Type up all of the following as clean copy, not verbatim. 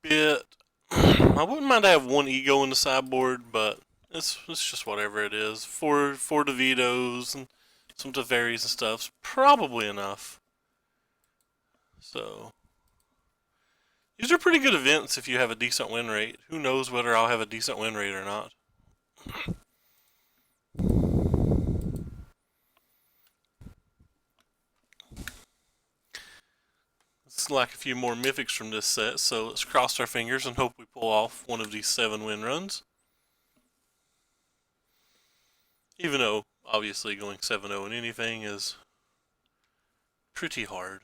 bit. I wouldn't mind to have one ego in the sideboard, but it's just whatever it is. Four DeVitos and some Teferis and stuff's probably enough. So these are pretty good events if you have a decent win rate. Who knows whether I'll have a decent win rate or not. It's like a few more mythics from this set, so let's cross our fingers and hope we pull off one of these 7 win runs. Even though, obviously, going 7-0 in anything is pretty hard.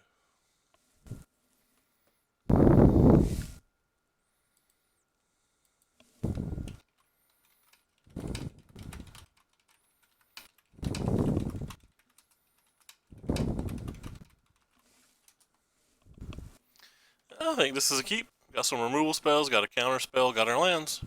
I think this is a keep. Got some removal spells, got a counter spell, got our lands.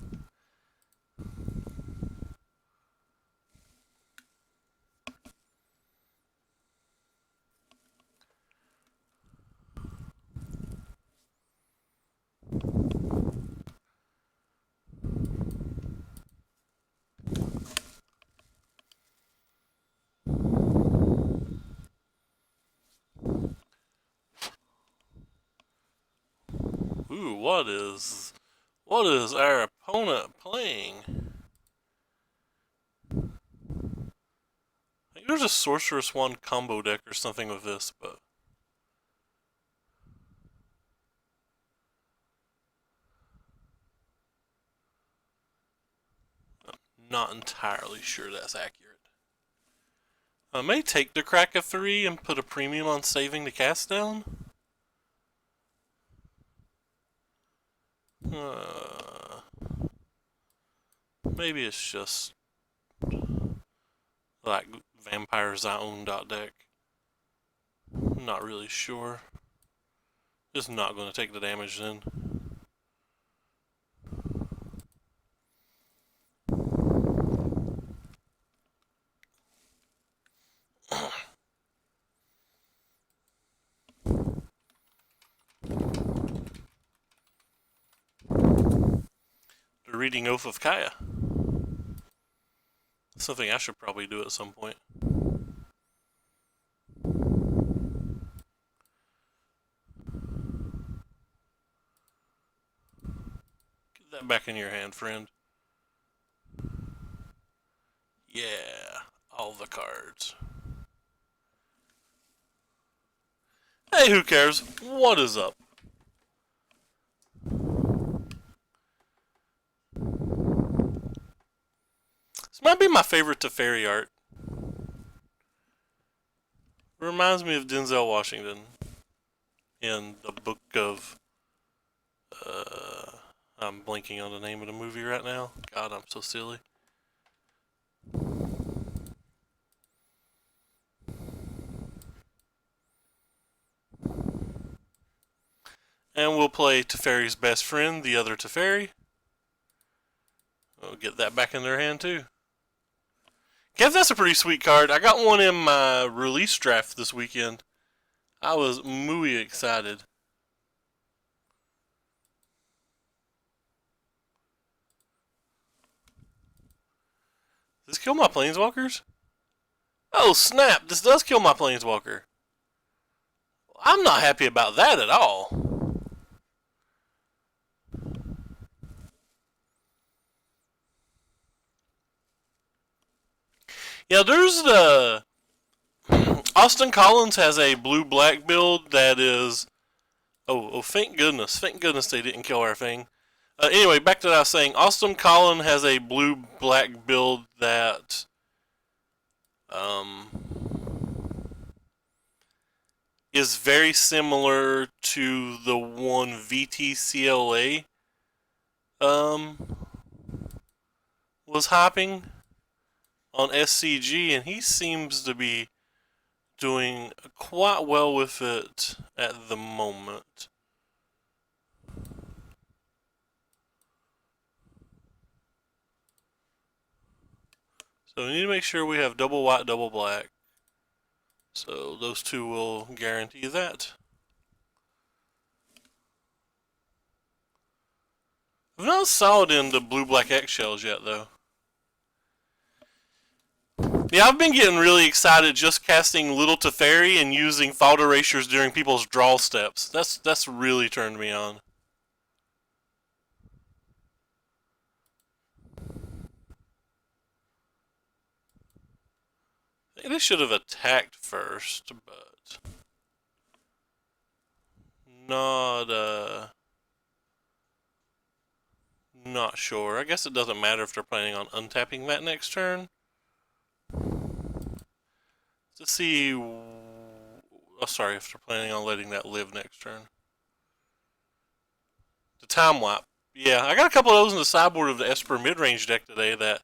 Ooh, what is our opponent playing? I think there's a Sorceress Wand combo deck or something with this, but I'm not entirely sure that's accurate. I may take the crack of 3 and put a premium on saving the cast down. Maybe it's just like Vampire Zion deck. I'm not really sure. Just not going to take the damage then. The Reading Oath of Kaya. Something I should probably do at some point. Get that back in your hand, friend. Yeah, all the cards. Hey, who cares? What is up? This might be my favorite Teferi art. It reminds me of Denzel Washington in the book of. I'm blanking on the name of the movie right now. God, I'm so silly. And we'll play Teferi's best friend, the other Teferi. We'll get that back in their hand too. Kev, that's a pretty sweet card. I got one in my release draft this weekend. I was muy excited. Does this kill my planeswalkers? Oh snap, this does kill my planeswalker. I'm not happy about that at all. Yeah, there's the Austin Collins has a blue-black build that is. Oh, thank goodness. Thank goodness they didn't kill our thing. Anyway, back to what I was saying. Austin Collins has a blue-black build that. Is very similar to the one VTCLA was hopping on SCG, and he seems to be doing quite well with it at the moment. So we need to make sure we have double white, double black. So those two will guarantee that. I've not solid into blue-black eggshells yet, though. Yeah, I've been getting really excited just casting Little Teferi and using fault erasures during people's draw steps. That's really turned me on. I think they should have attacked first, but not sure. I guess it doesn't matter if they're planning on untapping that next turn. To see, oh sorry, if they're planning on letting that live next turn. The time wipe. Yeah, I got a couple of those in the sideboard of the Esper Midrange deck today that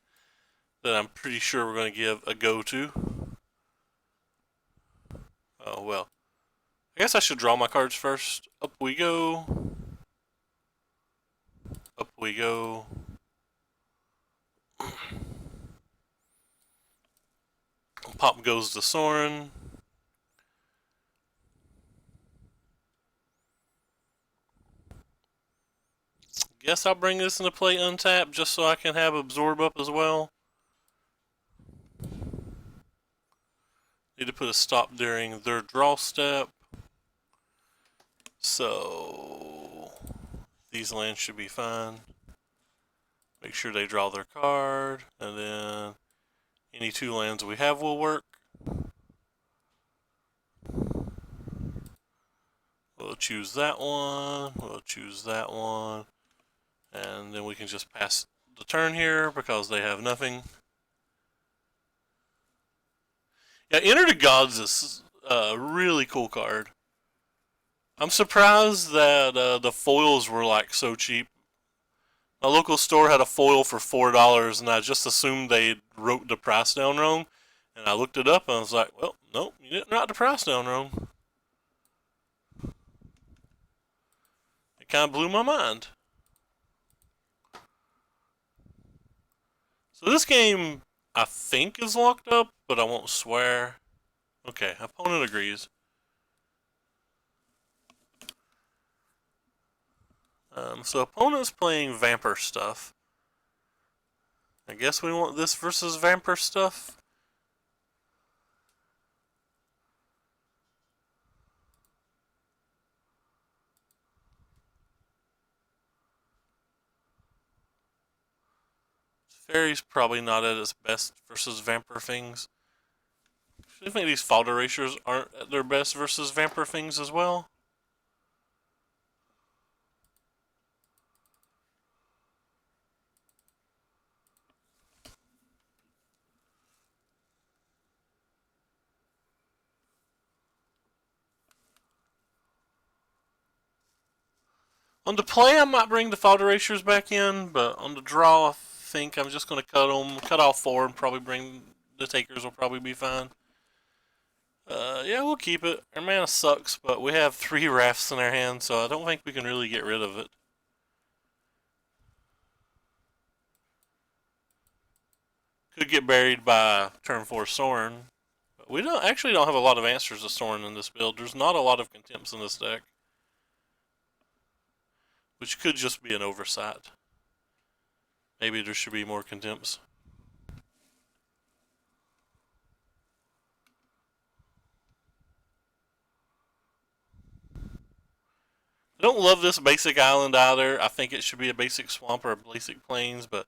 I'm pretty sure we're going to give a go to. Oh well. I guess I should draw my cards first. Up we go. Up we go. Pop goes the Sorin. Guess I'll bring this into play untapped just so I can have Absorb up as well. Need to put a stop during their draw step. So these lands should be fine. Make sure they draw their card, and then any 2 lands we have will work. We'll choose that one, we'll choose that one, and then we can just pass the turn here because they have nothing. Yeah, Enter the Gods is a really cool card. I'm surprised that the foils were like so cheap. My local store had a foil for $4, and I just assumed they wrote the price down wrong. And I looked it up, and I was like, well, nope, you didn't write the price down wrong. It kind of blew my mind. So this game, I think, is locked up, but I won't swear. Okay, opponent agrees. So opponent's playing Vampire stuff. I guess we want this versus Vampire stuff. Fairy's probably not at its best versus Vampire things. I think these fault erasures aren't at their best versus Vampire things as well. On the play, I might bring the fault erasures back in, but on the draw, I think I'm just going to cut off 4 and probably bring the takers will probably be fine. Yeah, we'll keep it. Our mana sucks, but we have 3 rafts in our hand, so I don't think we can really get rid of it. Could get buried by turn 4 Sorin. But we don't have a lot of answers to Sorin in this build. There's not a lot of contempts in this deck, which could just be an oversight. Maybe there should be more contempts. I don't love this basic island either. I think it should be a basic swamp or a basic plains, but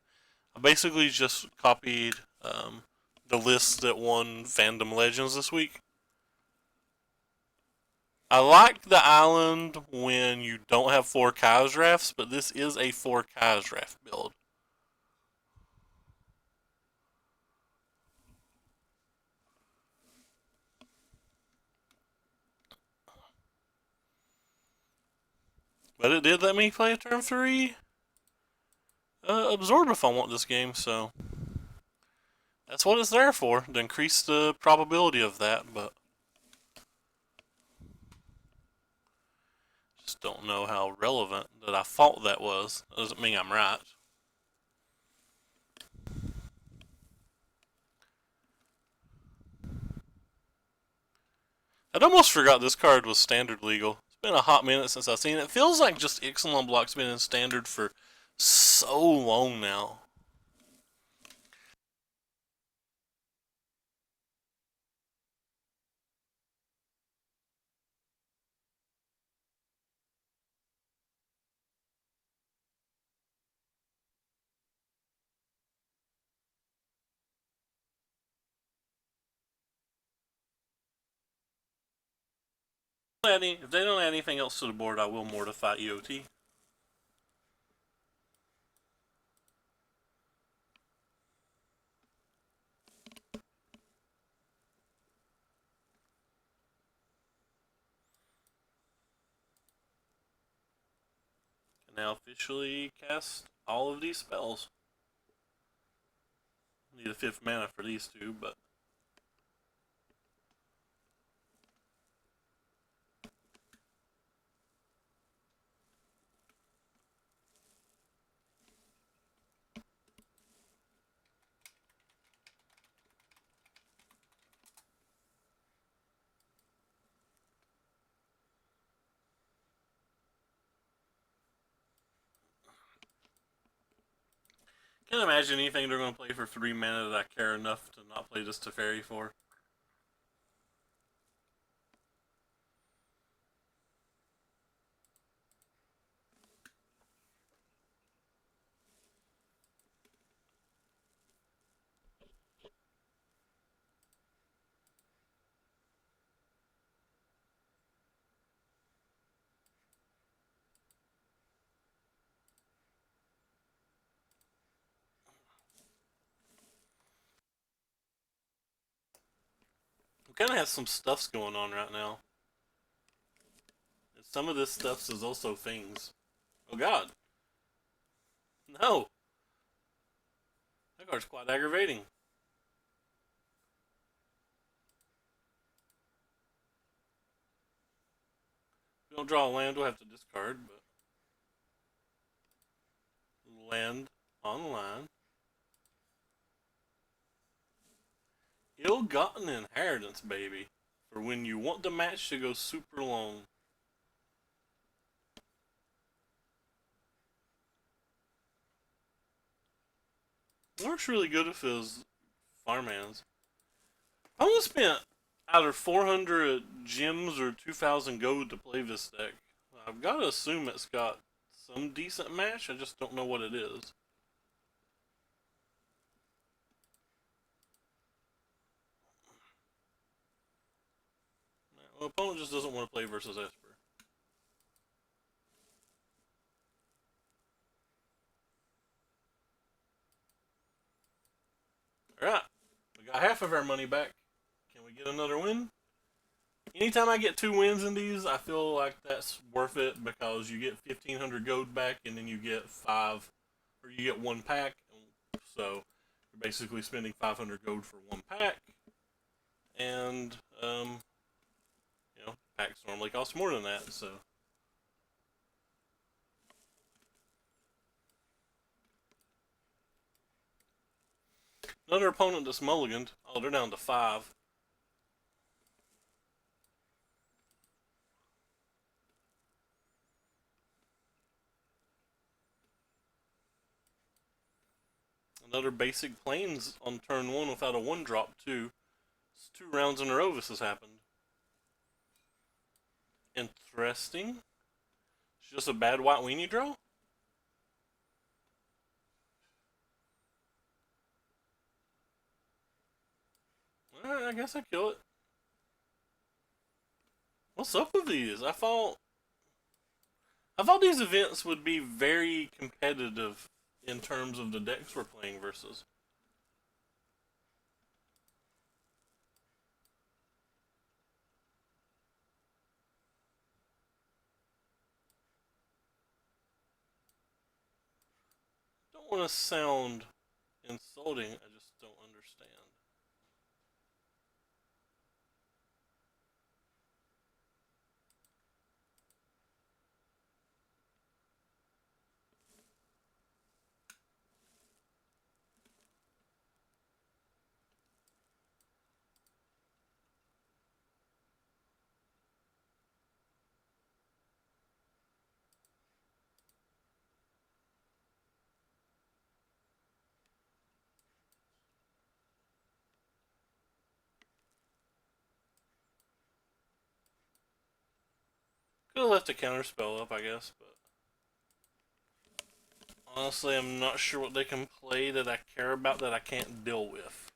I basically just copied the list that won Fandom Legends this week. I like the island when you don't have 4 Kai's Rafts, but this is a 4 Kai's Raft build. But it did let me play a turn 3 Absorb if I want this game, so that's what it's there for, to increase the probability of that, but just don't know how relevant that I thought that was. That doesn't mean I'm right. I'd almost forgot this card was standard legal. It's been a hot minute since I've seen it. It feels like just Ixalan Block's been in standard for so long now. If they don't add anything else to the board, I will mortify EOT. Can now officially cast all of these spells. Need a 5th mana for these two, but can't imagine anything they're going to play for 3 mana that I care enough to not play this Teferi for. We kind of have some stuffs going on right now. And some of this stuffs is also things. Oh god. No. That card's quite aggravating. If we don't draw a land, we'll have to discard, but land online. Ill-gotten inheritance, baby. For when you want the match to go super long. Works really good if it was farmhands. I only spent either 400 gems or 2,000 gold to play this deck. I've got to assume it's got some decent match, I just don't know what it is. Well, opponent just doesn't want to play versus Esper. Alright, we got half of our money back. Can we get another win? Anytime I get 2 wins in these, I feel like that's worth it because you get 1,500 gold back and then you get 5, or you get 1 pack. So you're basically spending 500 gold for 1 pack. And, you know, packs normally cost more than that, so. Another opponent that's mulliganed. Oh, they're down to 5. Another basic planes on turn 1 without a 1-drop, too. It's 2 rounds in a row this has happened. Interesting. It's just a bad white weenie draw? Alright, I guess I kill it. What's up with these? I thought these events would be very competitive in terms of the decks we're playing versus. Don't want to sound insulting, I just don't understand. Could have left a counter spell up, I guess, but honestly, I'm not sure what they can play that I care about that I can't deal with.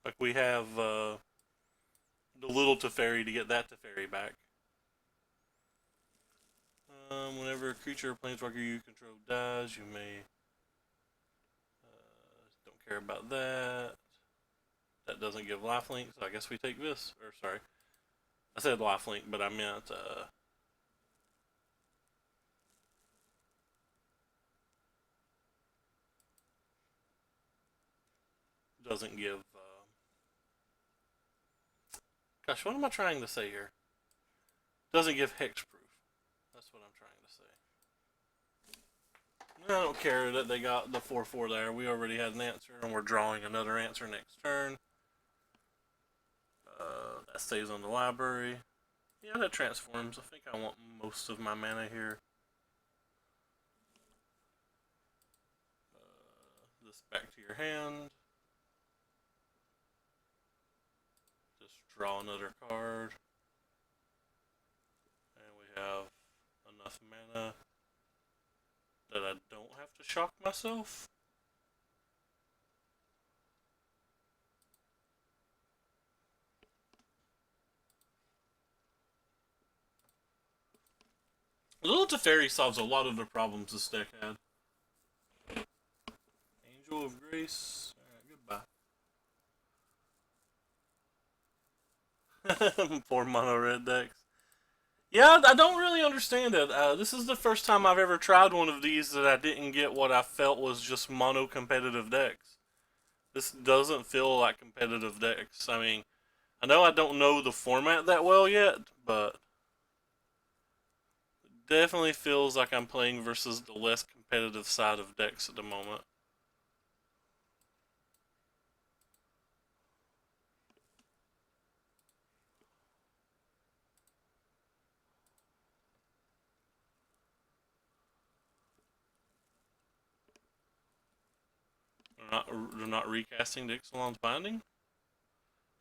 Like we have the little Teferi to get that Teferi back. Whenever a creature or planeswalker you control dies, you may. Don't care about that. That doesn't give lifelink, so I guess we take this. Or sorry, I said lifelink, but I meant doesn't give. Gosh, what am I trying to say here? Doesn't give hexproof. That's what I'm trying to say. I don't care that they got the 4/4 there. We already had an answer, and we're drawing another answer next turn. That stays on the library. Yeah, that transforms. I think I want most of my mana here. This back to your hand. Just draw another card. And we have enough mana that I don't have to shock myself. Little Teferi solves a lot of the problems this deck had. Angel of Grace. Alright, goodbye. 4 mono red decks. Yeah, I don't really understand it. This is the first time I've ever tried one of these that I didn't get what I felt was just mono competitive decks. This doesn't feel like competitive decks. I mean, I know I don't know the format that well yet, but it definitely feels like I'm playing versus the less competitive side of decks at the moment. They're not recasting the Ixalan's Binding?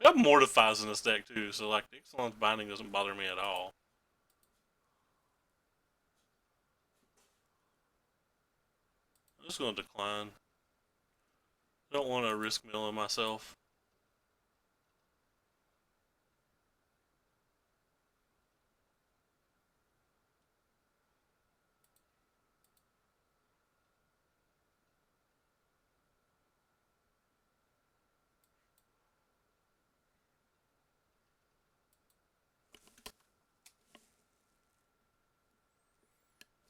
We have Mortifies in this deck too, so like the Ixalan's Binding doesn't bother me at all. I'm just going to decline. I don't want to risk milling myself.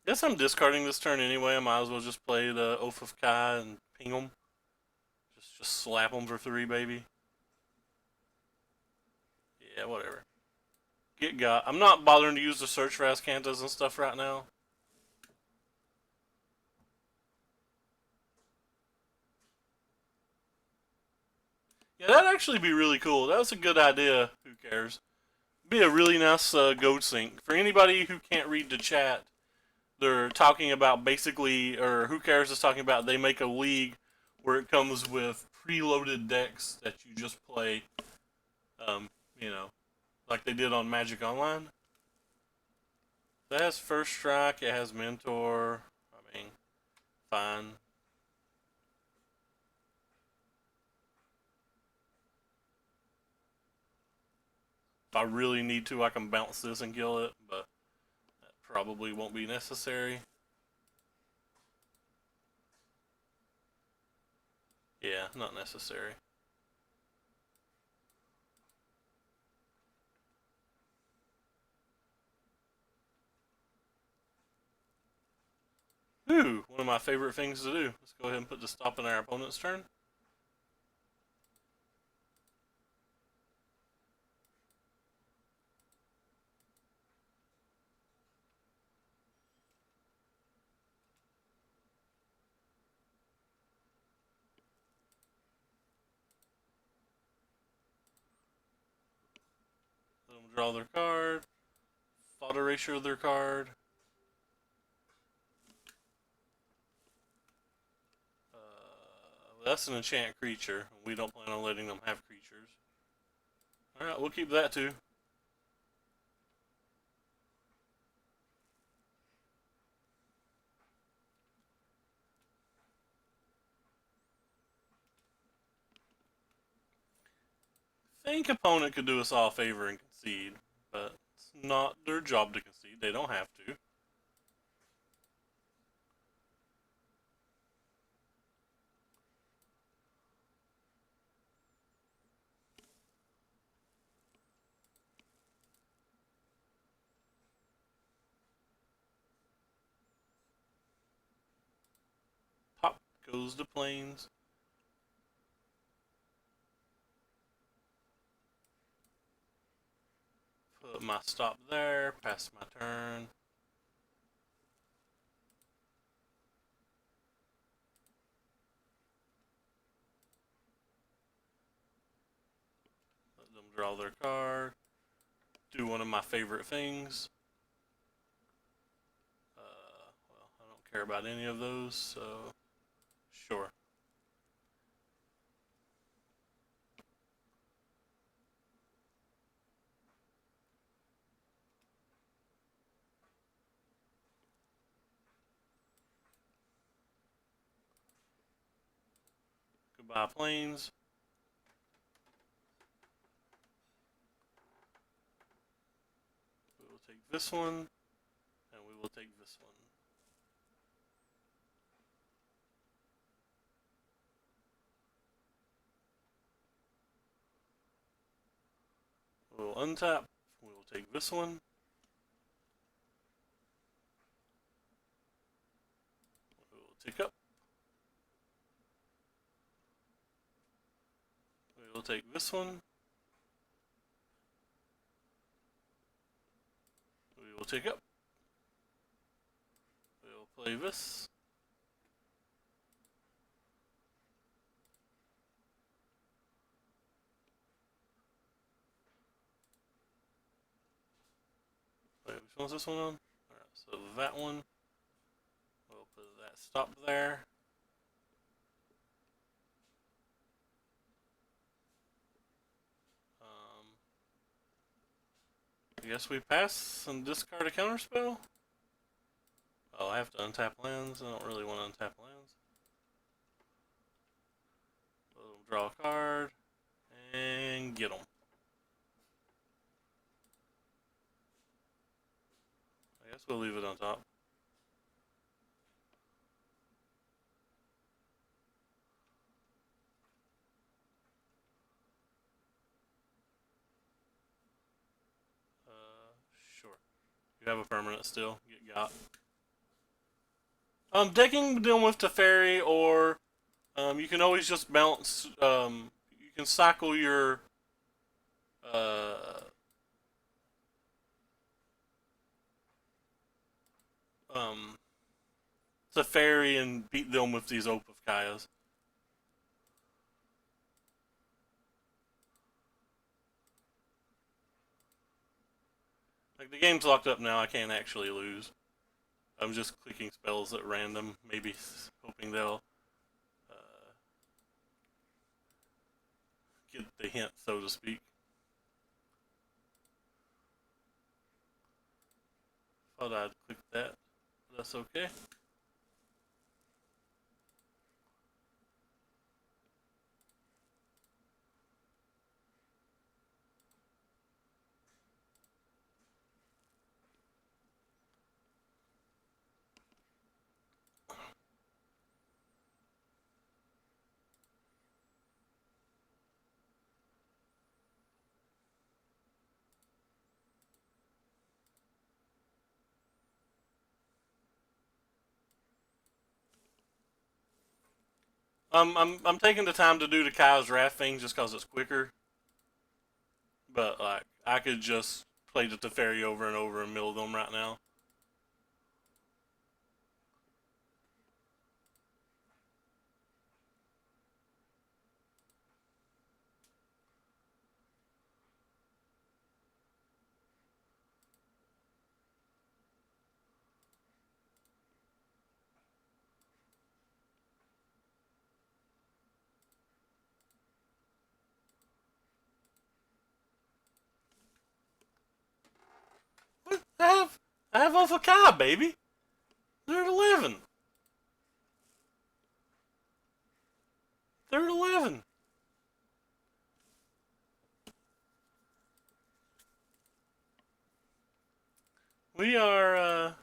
Guess I'm discarding this turn anyway. I might as well just play the Oath of Kai and ping them. Just slap them for 3, baby. Yeah, whatever. Get got. I'm not bothering to use the search for Ascantas and stuff right now. Yeah, that'd actually be really cool. That was a good idea. Who cares? Be a really nice goat sync. For anybody who can't read the chat, they're talking about basically, or Who Cares is talking about they make a league where it comes with preloaded decks that you just play, you know, like they did on Magic Online. That has First Strike, it has Mentor. I mean, fine. If I really need to, I can bounce this and kill it, but that probably won't be necessary. Yeah, not necessary. Ooh, one of my favorite things to do. Let's go ahead and put the stop in our opponent's turn. Let them draw their card. Thought erasure their card. That's an enchant creature. We don't plan on letting them have creatures. Alright, we'll keep that too. Think opponent could do us all a favor and concede, but it's not their job to concede. They don't have to. Pop goes to planes. Put my stop there, pass my turn. Let them draw their card. Do one of my favorite things. Well, I don't care about any of those, so sure. Goodbye, planes. We will take this one, and we will take this one. We will untap. We will take this one. We will take up. We will take this one. We will take up. We will play this. Wait, which one's this one on? Alright, so that one. We'll put that stop there. I guess we pass and discard a counterspell? Oh, I have to untap lands. I don't really want to untap lands. We'll draw a card and get them. I guess we'll leave it on top. Sure. You have a permanent still. Get got. Decking dealing with Teferi, or you can always just bounce. You can cycle your uh, um, Teferi and beat them with these Oath of Kaias. Like, the game's locked up now, I can't actually lose. I'm just clicking spells at random, maybe hoping they'll get the hint, so to speak. Thought I'd click that. That's okay. I'm taking the time to do the Kyle's Wrath thing just because it's quicker. But like, I could just play the Teferi over and over and mill them right now. I have Alpha Kai, baby. They're at 11. They're at 11. We are,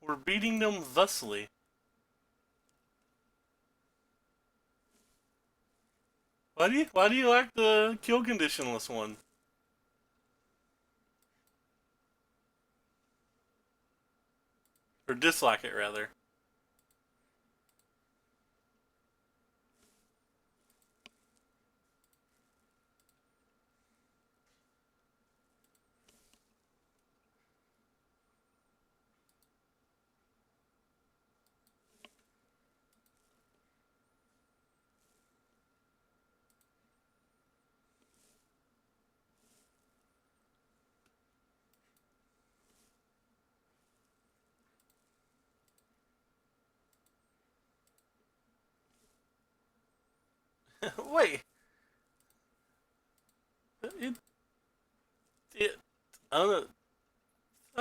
we're beating them thusly. Why do you like the kill conditionless one? Or dislike it, rather. Wait. It, it, I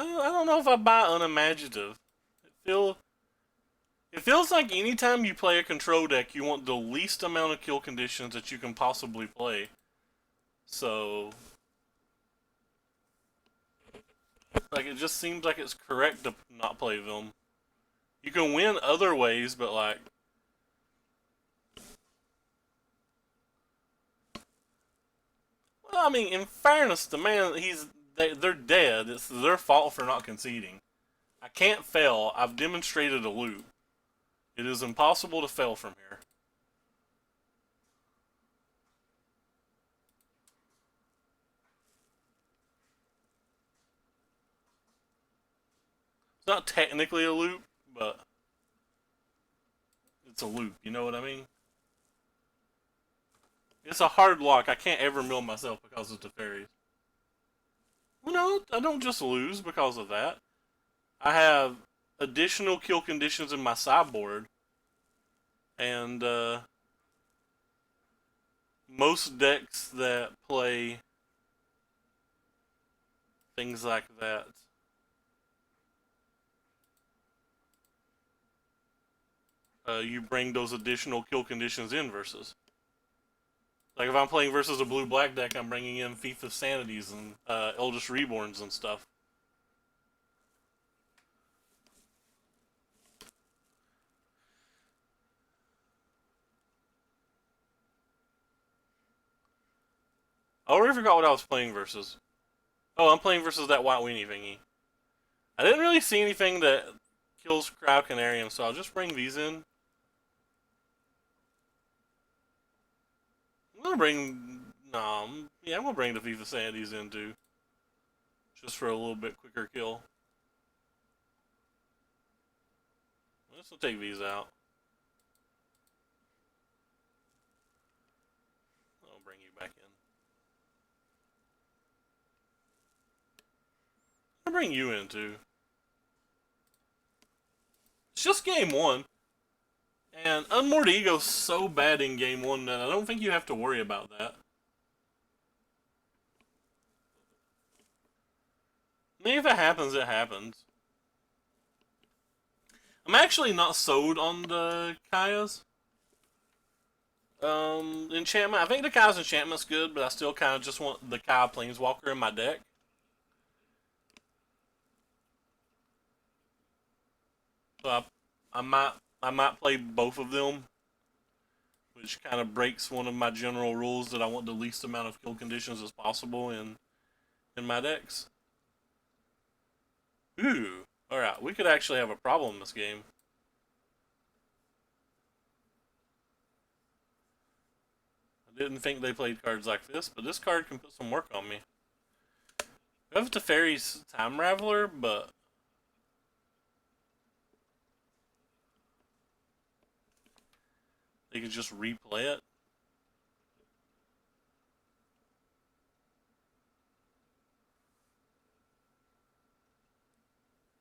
don't know if I buy unimaginative. It feel It feels like anytime you play a control deck, you want the least amount of kill conditions that you can possibly play. So, like, it just seems like it's correct to not play them. You can win other ways, but like, well, I mean, in fairness, the man, they're dead. It's their fault for not conceding. I can't fail. I've demonstrated a loop. It is impossible to fail from here. It's not technically a loop, but it's a loop. You know what I mean? It's a hard lock. I can't ever mill myself because of the fairies. Well, no, I don't just lose because of that. I have additional kill conditions in my sideboard, and most decks that play things like that you bring those additional kill conditions in versus. Like if I'm playing versus a blue-black deck, I'm bringing in Thief of Sanities and Eldest Reborns and stuff. I already forgot what I was playing versus. Oh, I'm playing versus that White Weenie thingy. I didn't really see anything that kills Cryo Canarium, so I'll just bring these in. I'm gonna bring. No, yeah, I'm gonna bring the Thief of Sanities in too. Just for a little bit quicker kill. Let's take these out. I'll bring you back in. I'll bring you in too. It's just game one. And Unmoored Ego's so bad in game one that I don't think you have to worry about that. I mean, if it happens, it happens. I'm actually not sold on the Kaya's. Enchantment. I think the Kaya's enchantment's good, but I still kind of just want the Kaya Planeswalker in my deck. So I might play both of them, which kind of breaks one of my general rules that I want the least amount of kill conditions as possible in my decks. Ooh, all right, we could actually have a problem this game. I didn't think they played cards like this, but this card can put some work on me. I have Teferi's Time Raveler, but they could just replay it.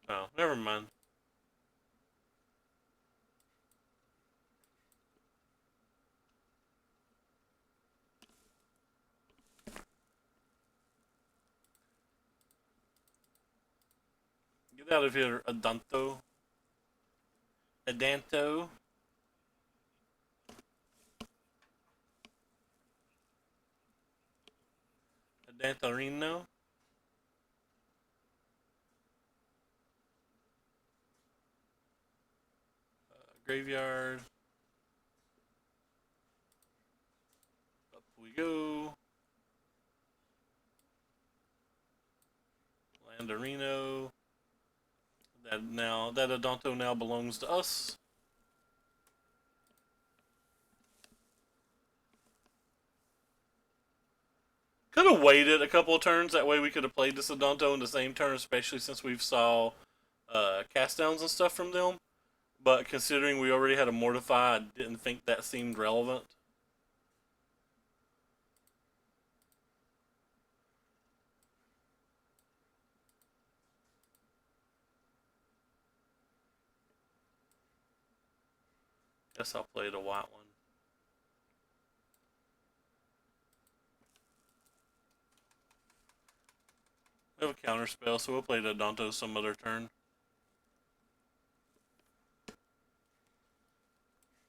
Oh, never mind. Get out of here, Adanto. Adanto. Adantorino. Graveyard. Up we go. Landarino. That Adanto now belongs to us. Could have waited a couple of turns. That way we could have played this Adanto in the same turn, especially since we've saw cast downs and stuff from them. But considering we already had a Mortify, I didn't think that seemed relevant. Guess I'll play the white one. We have a counter spell, so we'll play the Adanto some other turn.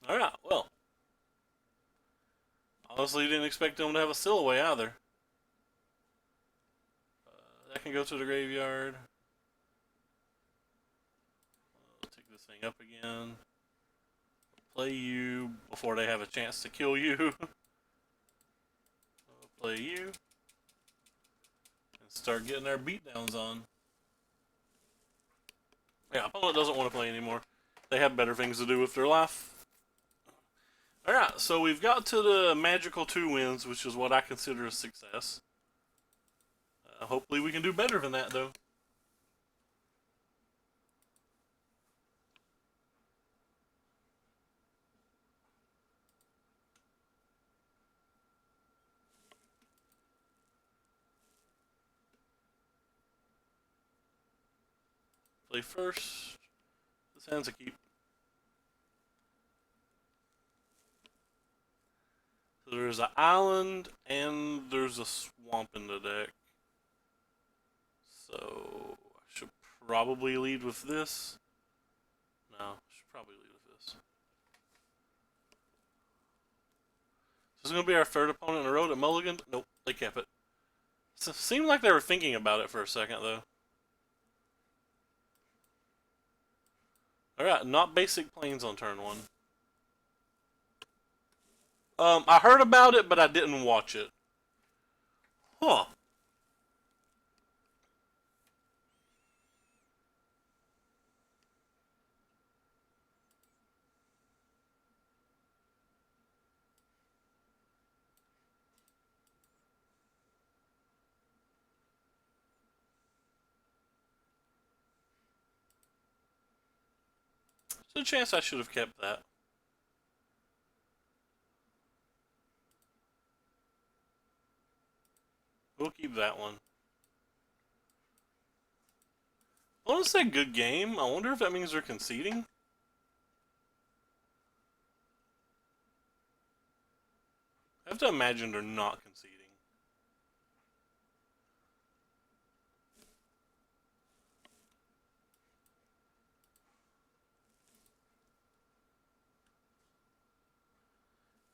Alright, well. Honestly, didn't expect them to have a Silhouette either. That can go to the graveyard. Let's take this thing up again. Play you before they have a chance to kill you. Play you. And start getting our beatdowns on. Yeah, opponent doesn't want to play anymore. They have better things to do with their life. Alright, so we've got to the magical 2 wins, which is what I consider a success. Hopefully we can do better than that, though. Play first. This hand's a keep. So there's an island and there's a swamp in the deck. So I should probably lead with this. No, I should probably lead with this. This is going to be our third opponent in a row that mulliganed. Nope, they kept it. So it seemed like they were thinking about it for a second, though. Alright, not basic planes on turn 1. I heard about it, but I didn't watch it. Huh. There's a chance I should have kept that. We'll keep that one. I want to say good game. I wonder if that means they're conceding. I have to imagine they're not conceding.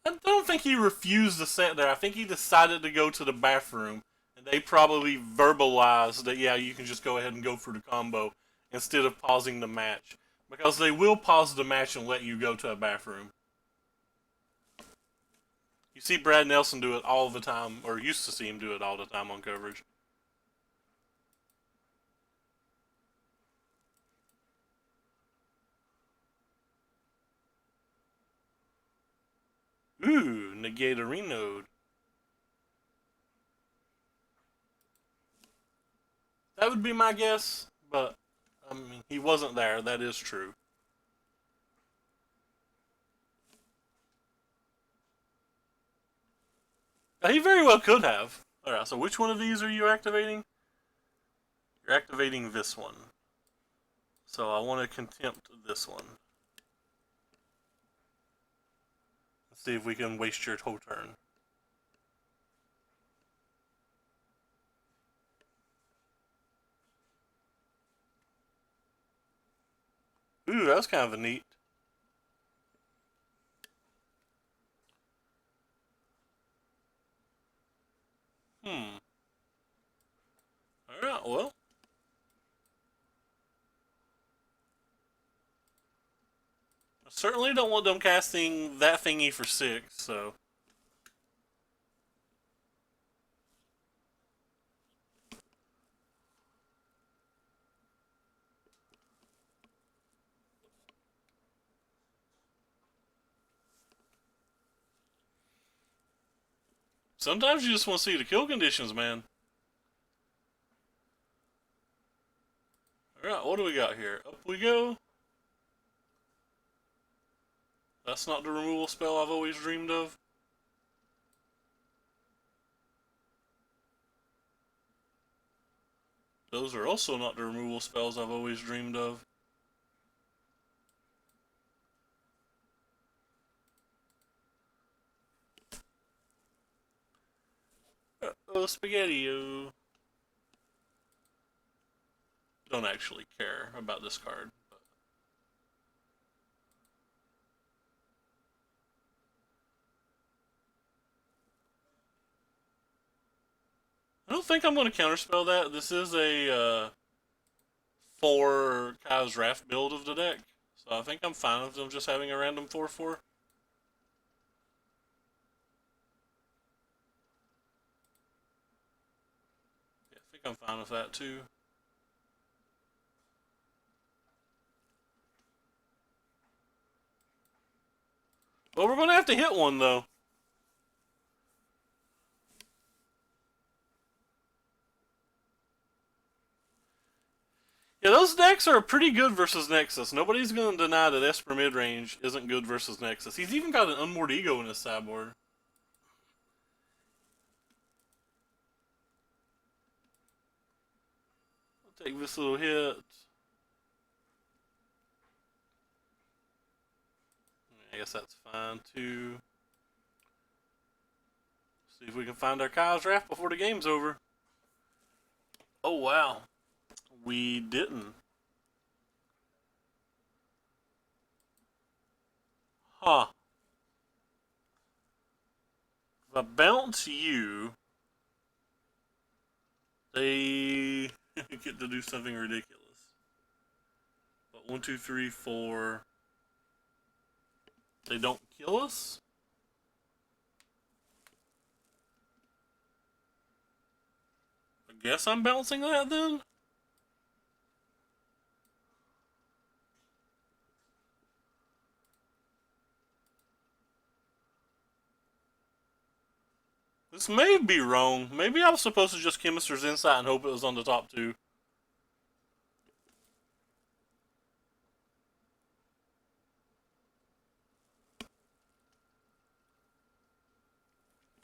I don't think he refused to sit there. I think he decided to go to the bathroom. And they probably verbalized that, yeah, you can just go ahead and go for the combo instead of pausing the match. Because they will pause the match and let you go to a bathroom. You see Brad Nelson do it all the time, or used to see him do it all the time on coverage. Ooh, negate a renode. That would be my guess, but I mean, he wasn't there. That is true. He very well could have. Alright, so which one of these are you activating? You're activating this one. So I want to contempt this one. Let's see if we can waste your whole turn. Ooh, that was kind of a neat. Alright, well. I certainly don't want them casting that thingy for 6, so. Sometimes you just want to see the kill conditions, man. Alright, what do we got here? Up we go. That's not the removal spell I've always dreamed of. Those are also not the removal spells I've always dreamed of. Oh, spaghetti-o. Don't actually care about this card. But I don't think I'm going to counterspell that. This is a 4 Kyle's Wrath build of the deck. So I think I'm fine with them just having a random 4/4. Yeah, I think I'm fine with that too. Well, we're going to have to hit one, though. Yeah, those decks are pretty good versus Nexus. Nobody's going to deny that Esper Midrange isn't good versus Nexus. He's even got an Unmoored Ego in his sideboard. I'll take this little hit. I guess that's fine, too. See if we can find our Kyle's Wrath before the game's over. Oh, wow. We didn't. Huh. If I bounce you, they get to do something ridiculous. But 1, 2, 3, 4. They don't kill us? I guess I'm bouncing that then? This may be wrong. Maybe I was supposed to just Chemist's Insight and hope it was on the top 2.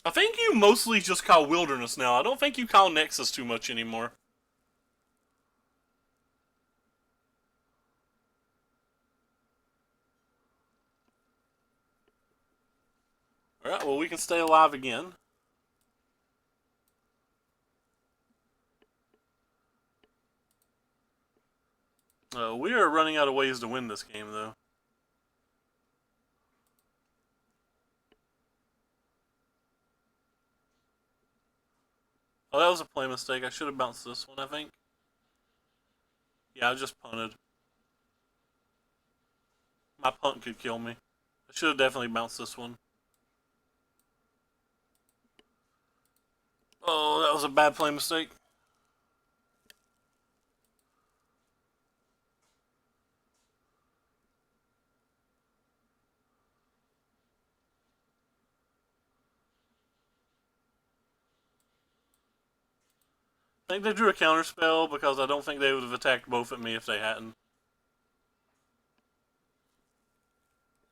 I think you mostly just call Wilderness now. I don't think you call Nexus too much anymore. Alright, well, we can stay alive again. We are running out of ways to win this game, though. Oh, that was a play mistake. I should have bounced this one, I think. Yeah, I just punted. My punt could kill me. I should have definitely bounced this one. Oh, that was a bad play mistake. I think they drew a counter spell because I don't think they would have attacked both at me if they hadn't.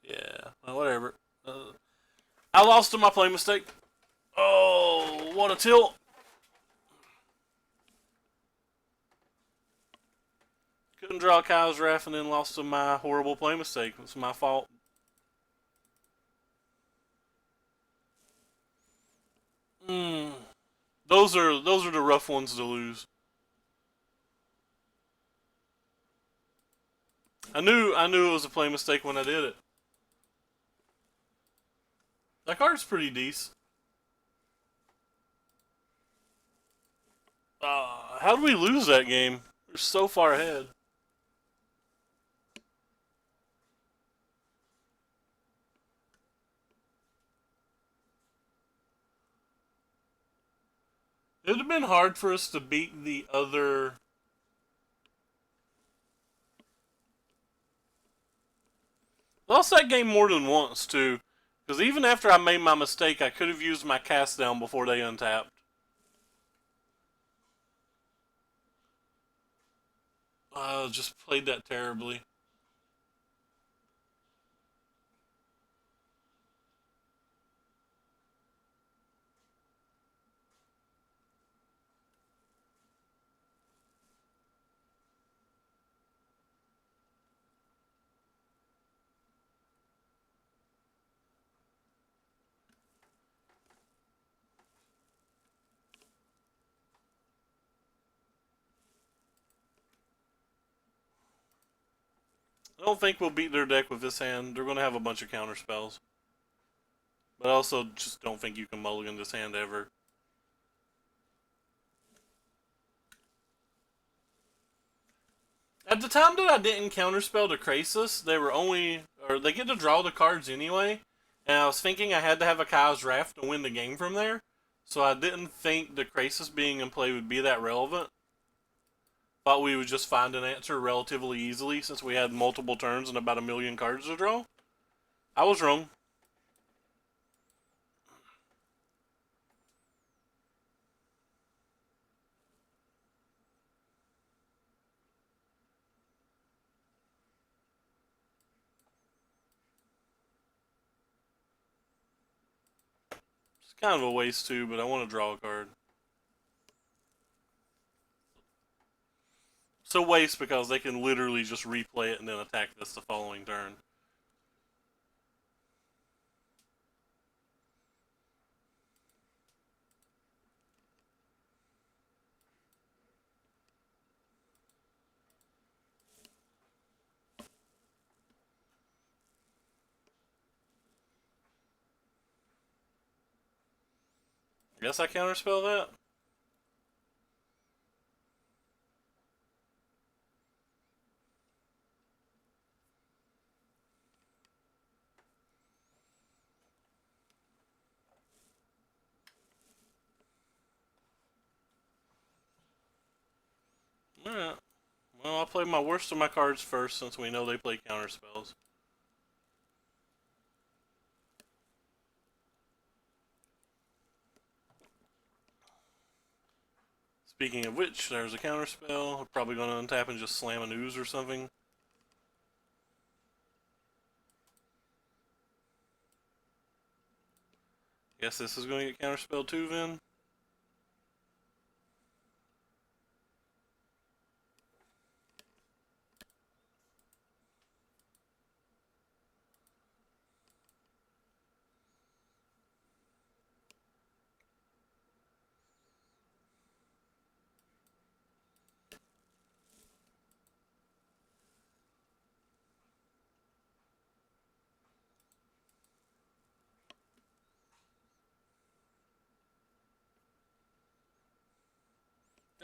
Yeah, well, whatever. I lost to my play mistake. Oh, what a tilt. Couldn't draw Kyle's Wrath and then lost to my horrible play mistake. It's my fault. Those are the rough ones to lose. I knew it was a play mistake when I did it. That card's pretty decent. How did we lose that game? We're so far ahead. It would have been hard for us to beat the other. Lost that game more than once, too. Because even after I made my mistake, I could have used my cast down before they untapped. Just played that terribly. I don't think we'll beat their deck with this hand. They're going to have a bunch of counter spells. But I also just don't think you can mulligan this hand ever. At the time that I didn't counterspell to Krasis, they get to draw the cards anyway, and I was thinking I had to have a Kai's Wrath to win the game from there, so I didn't think the Krasis being in play would be that relevant. Thought we would just find an answer relatively easily since we had multiple turns and about 1,000,000 cards to draw. I was wrong. It's kind of a waste too, but I want to draw a card. It's a waste because they can literally just replay it and then attack this the following turn. I guess I counterspell that. Alright. Well, I'll play my worst of my cards first since we know they play counterspells. Speaking of which, there's a counterspell. We're probably going to untap and just slam an ooze or something. Guess this is going to get counterspelled too, then.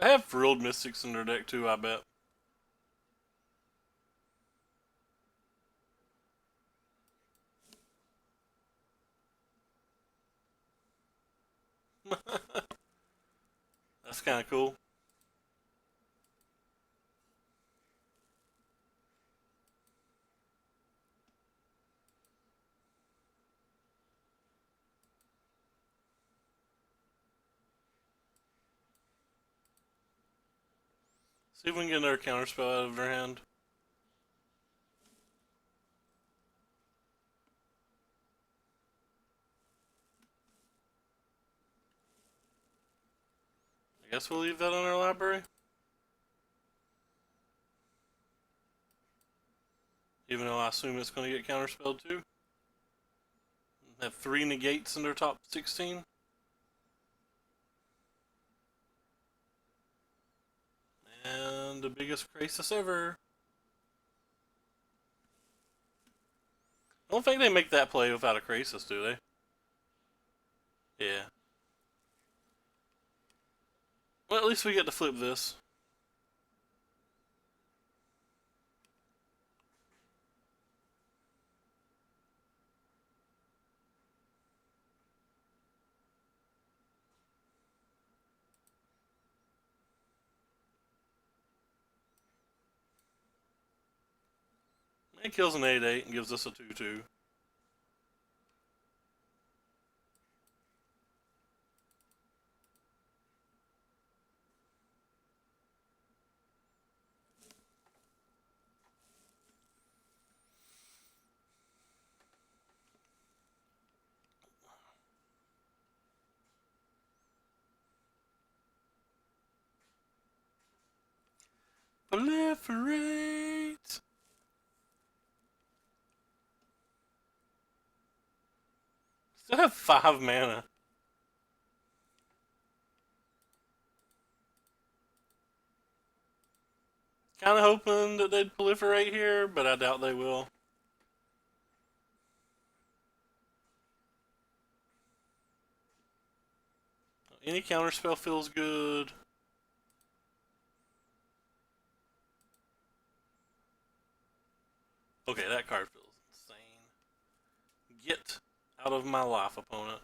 I have Frilled Mystics in their deck too, I bet. That's kind of cool. See if we can get another counterspell out of their hand. I guess we'll leave that on our library. Even though I assume it's going to get counterspelled too. Have 3 negates in their top 16. And the biggest crisis ever. don't think they make that play without a Krasis, do they? Yeah. Well, at least we get to flip this. It kills an 8/8 and gives us a 2/2. Proliferate! Still have 5 mana. Kinda hoping that they'd proliferate here, but I doubt they will. Any counterspell feels good. Okay, that card feels insane. Get out of my life, opponent.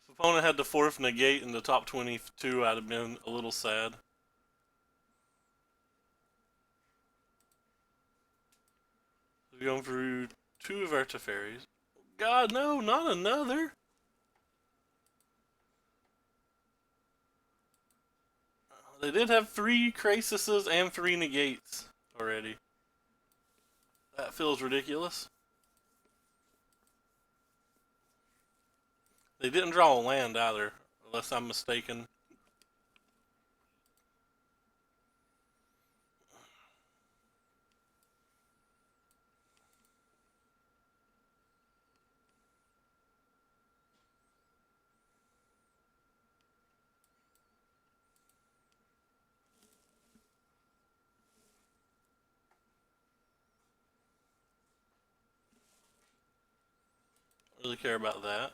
If opponent had the 4th negate in the top 22, I'd have been a little sad. We're going through 2 of our Teferis. God, no, not another. They did have 3 Krasises and 3 negates already. That feels ridiculous. They didn't draw a land either, unless I'm mistaken. Don't really care about that.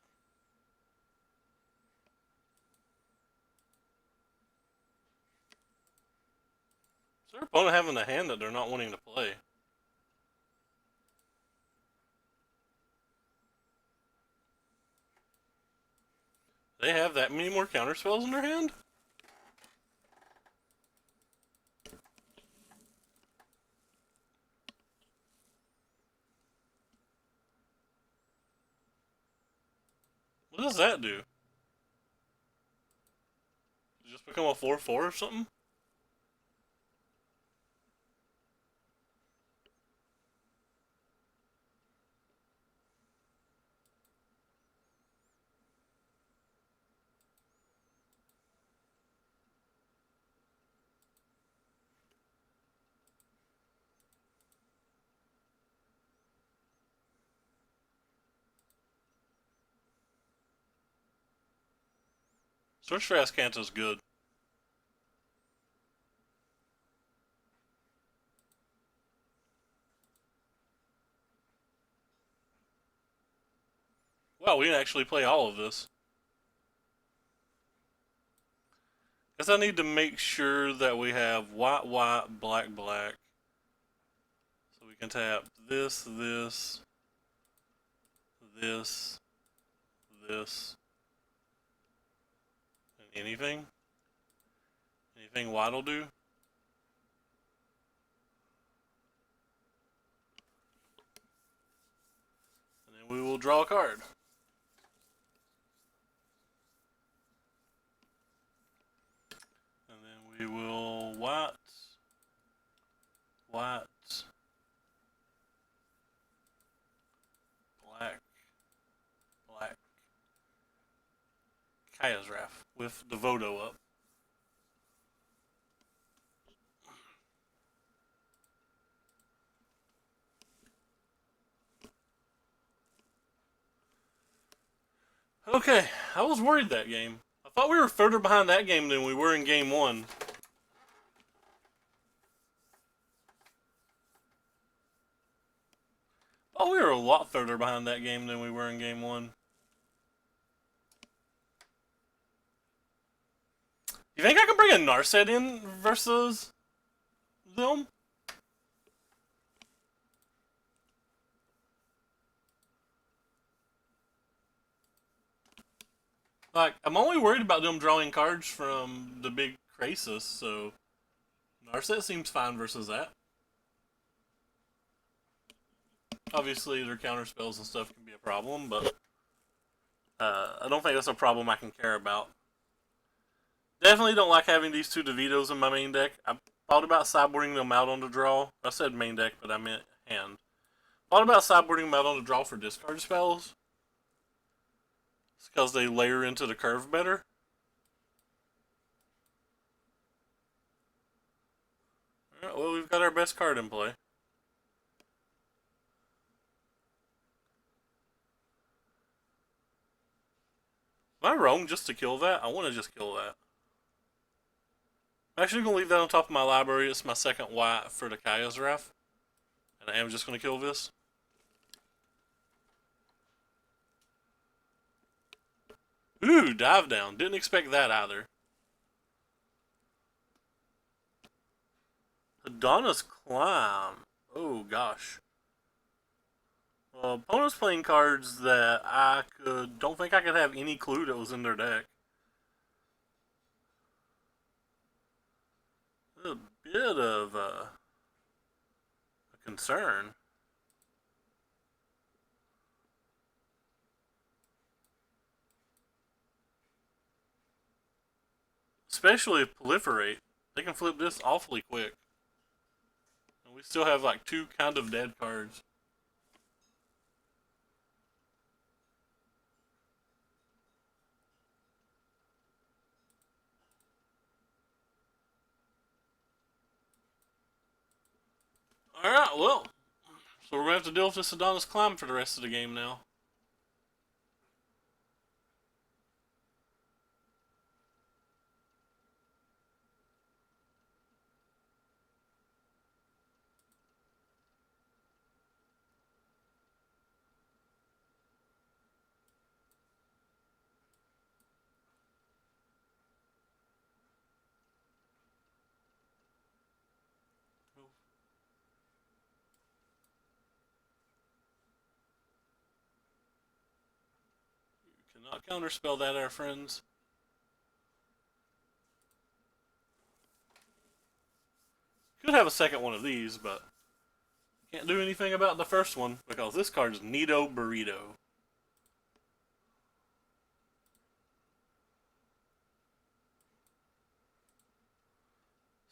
Is their opponent having a hand that they're not wanting to play? They have that many more counterspells in their hand? What does that do? Does it just become a 4/4 or something? Search for Ascanta is good. Wow, we can actually play all of this. Guess I need to make sure that we have white, white, black, black. So we can tap this, this, this, this, and anything. Anything white will do. And then we will draw a card. And then we will white, white, black, black. Kaya's Wrath with the Vodo up. Okay, I was worried that game. I thought we were further behind that game than we were in game 1. lot further behind that game than we were in game 1. You think I can bring a Narset in versus them? Like, I'm only worried about them drawing cards from the big Krasis, so Narset seems fine versus that. Obviously, their counter spells and stuff can be a problem, but I don't think that's a problem I can care about. Definitely don't like having these 2 DeVitos in my main deck. I thought about sideboarding them out on the draw. I said main deck, but I meant hand. Thought about sideboarding them out on the draw for discard spells. It's because they layer into the curve better. Alright, well, we've got our best card in play. Am I wrong just to kill that? I want to just kill that. I'm actually going to leave that on top of my library. It's my second white for the Kaya's Wrath. And I am just going to kill this. Ooh, dive down. Didn't expect that either. Adonis Climb. Oh, gosh. Opponent's playing cards that I don't think I could have any clue that was in their deck. A bit of a concern. Especially if Proliferate. They can flip this awfully quick. And we still have like 2 kind of dead cards. Alright, well. So we're going to have to deal with this Adonis Climb for the rest of the game now. Cannot counterspell that, our friends. Could have a second one of these, but can't do anything about the first one because this card is Neato Burrito.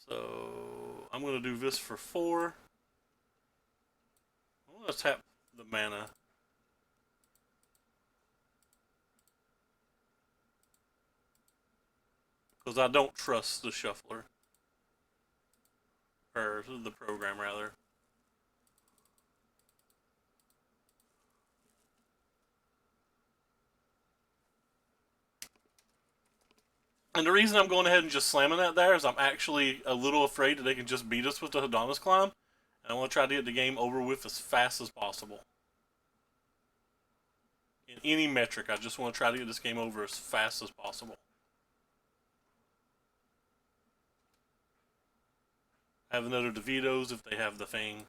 So I'm going to do this for 4. I'm going to tap the mana. Because I don't trust the shuffler. Or the program, rather. And the reason I'm going ahead and just slamming that there is I'm actually a little afraid that they can just beat us with the Adonis Climb. And I want to try to get the game over with as fast as possible. In any metric, I just want to try to get this game over as fast as possible. Have another DeVitos if they have the thing.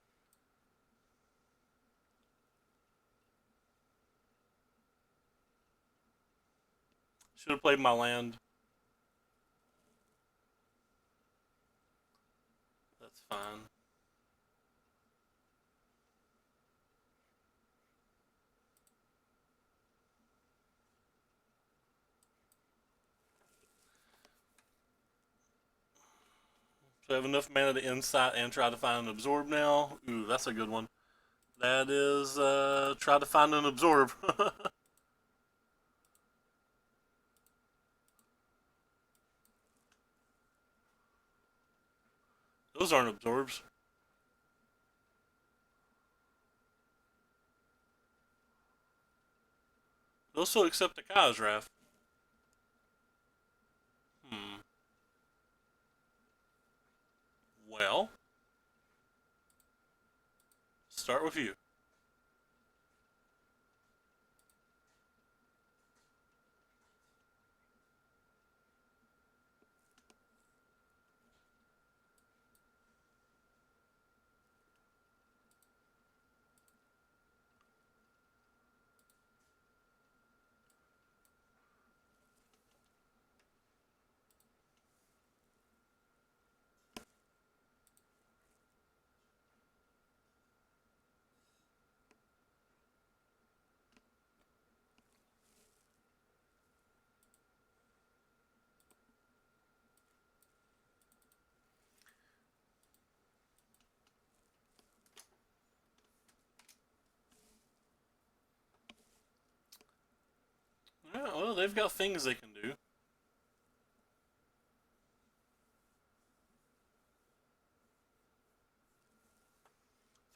Should have played my land. That's fine. So I have enough mana to insight and try to find an absorb now. Ooh, that's a good one. That is, try to find an absorb. Those aren't absorbs. Those still accept the Kai's Wrath. Well, start with you. Well, they've got things they can do.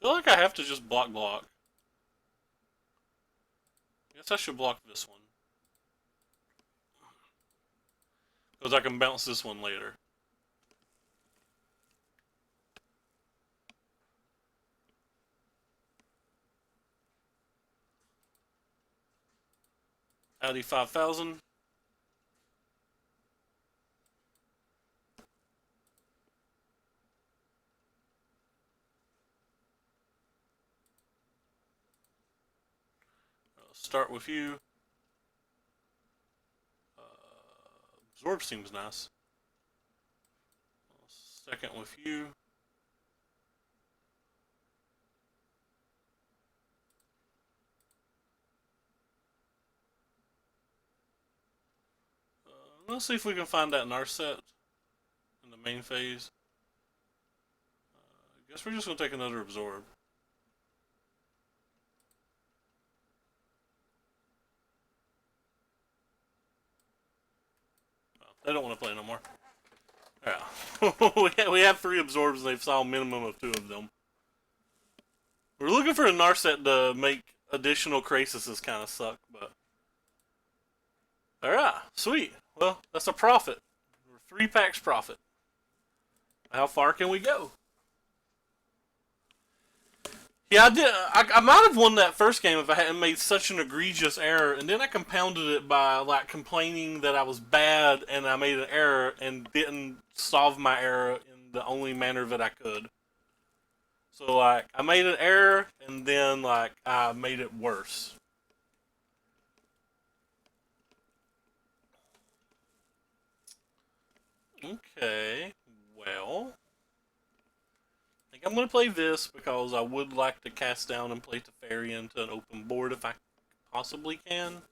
I feel like I have to just block. Guess I should block this one. Because I can bounce this one later. Audi 5000. Start with you. Absorb seems nice. Second with you. Let's see if we can find that Narset in the main phase. I guess we're just going to take another Absorb. They don't want to play no more. Yeah. we have 3 Absorbs and they've saw a minimum of 2 of them. We're looking for a Narset to make additional Crasises kind of suck, but... Alright, sweet. Well, that's a profit. We're 3 packs profit. How far can we go? Yeah, I did. I might have won that first game if I hadn't made such an egregious error, and then I compounded it by like complaining that I was bad and I made an error and didn't solve my error in the only manner that I could. So like I made an error and then like I made it worse. Okay, well. I'm going to play this because I would like to cast down and play Teferi into an open board if I possibly can.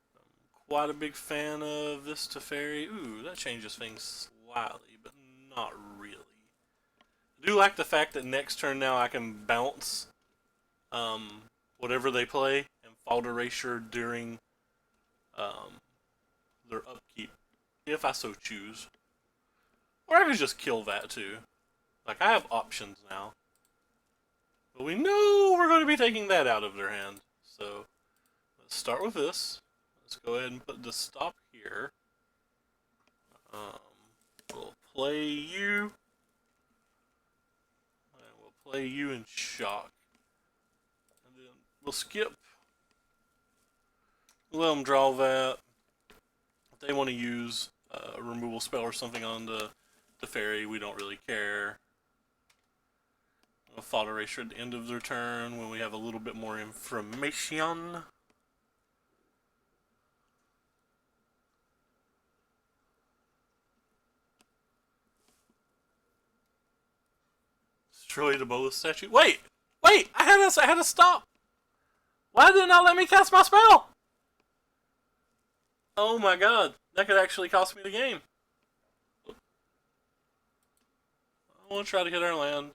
I'm quite a big fan of this Teferi. Ooh, that changes things slightly, but not really. I do like the fact that next turn now I can bounce whatever they play and fault erasure during their upkeep, if I so choose. Or I could just kill that too. Like, I have options now. But we know we're going to be taking that out of their hand. So, let's start with this. Let's go ahead and put the stop here. We'll play you. And we'll play you in shock. And then we'll skip. Let them draw that. If they want to use a removal spell or something on the Teferi, we don't really care. A fault erasure at the end of their turn when we have a little bit more information. Destroy the Bola statue. Wait! I had to stop! Why did it not let me cast my spell? Oh my god, that could actually cost me the game. I want to try to hit our land.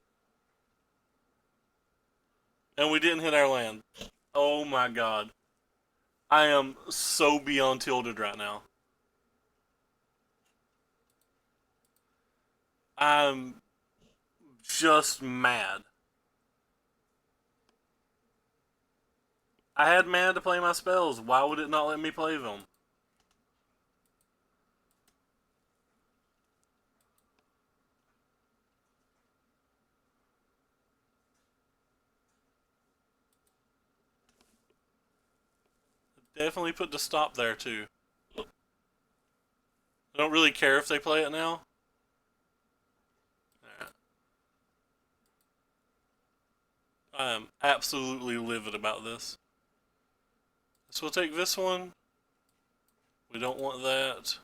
And we didn't hit our land. Oh my god. I am so beyond tilted right now. I'm just mad. I had mana to play my spells. Why would it not let me play them? Definitely put the stop there too. I don't really care if they play it now. I am absolutely livid about this. So we'll take this one. We don't want that.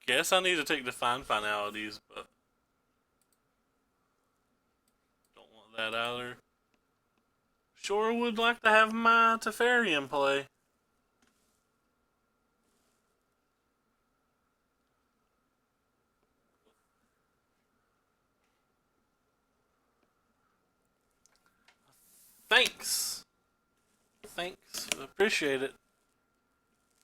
Guess I need to take Define Finalities, but don't want that either. Sure would like to have my Teferi in play. Thanks. Thanks. Appreciate it.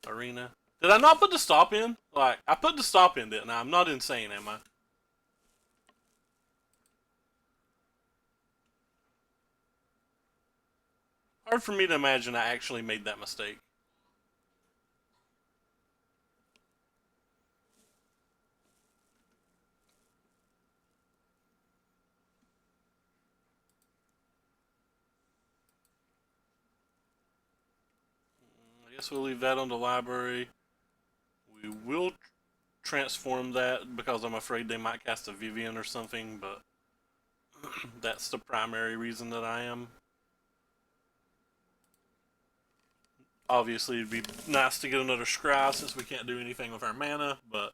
Arena. Did I not put the stop in? Like, I put the stop in, didn't I? I'm not insane, am I? Hard for me to imagine I actually made that mistake. I guess we'll leave that on the library. We will transform that because I'm afraid they might cast a Vivian or something, but that's the primary reason that I am. Obviously, it'd be nice to get another Scry since we can't do anything with our mana, but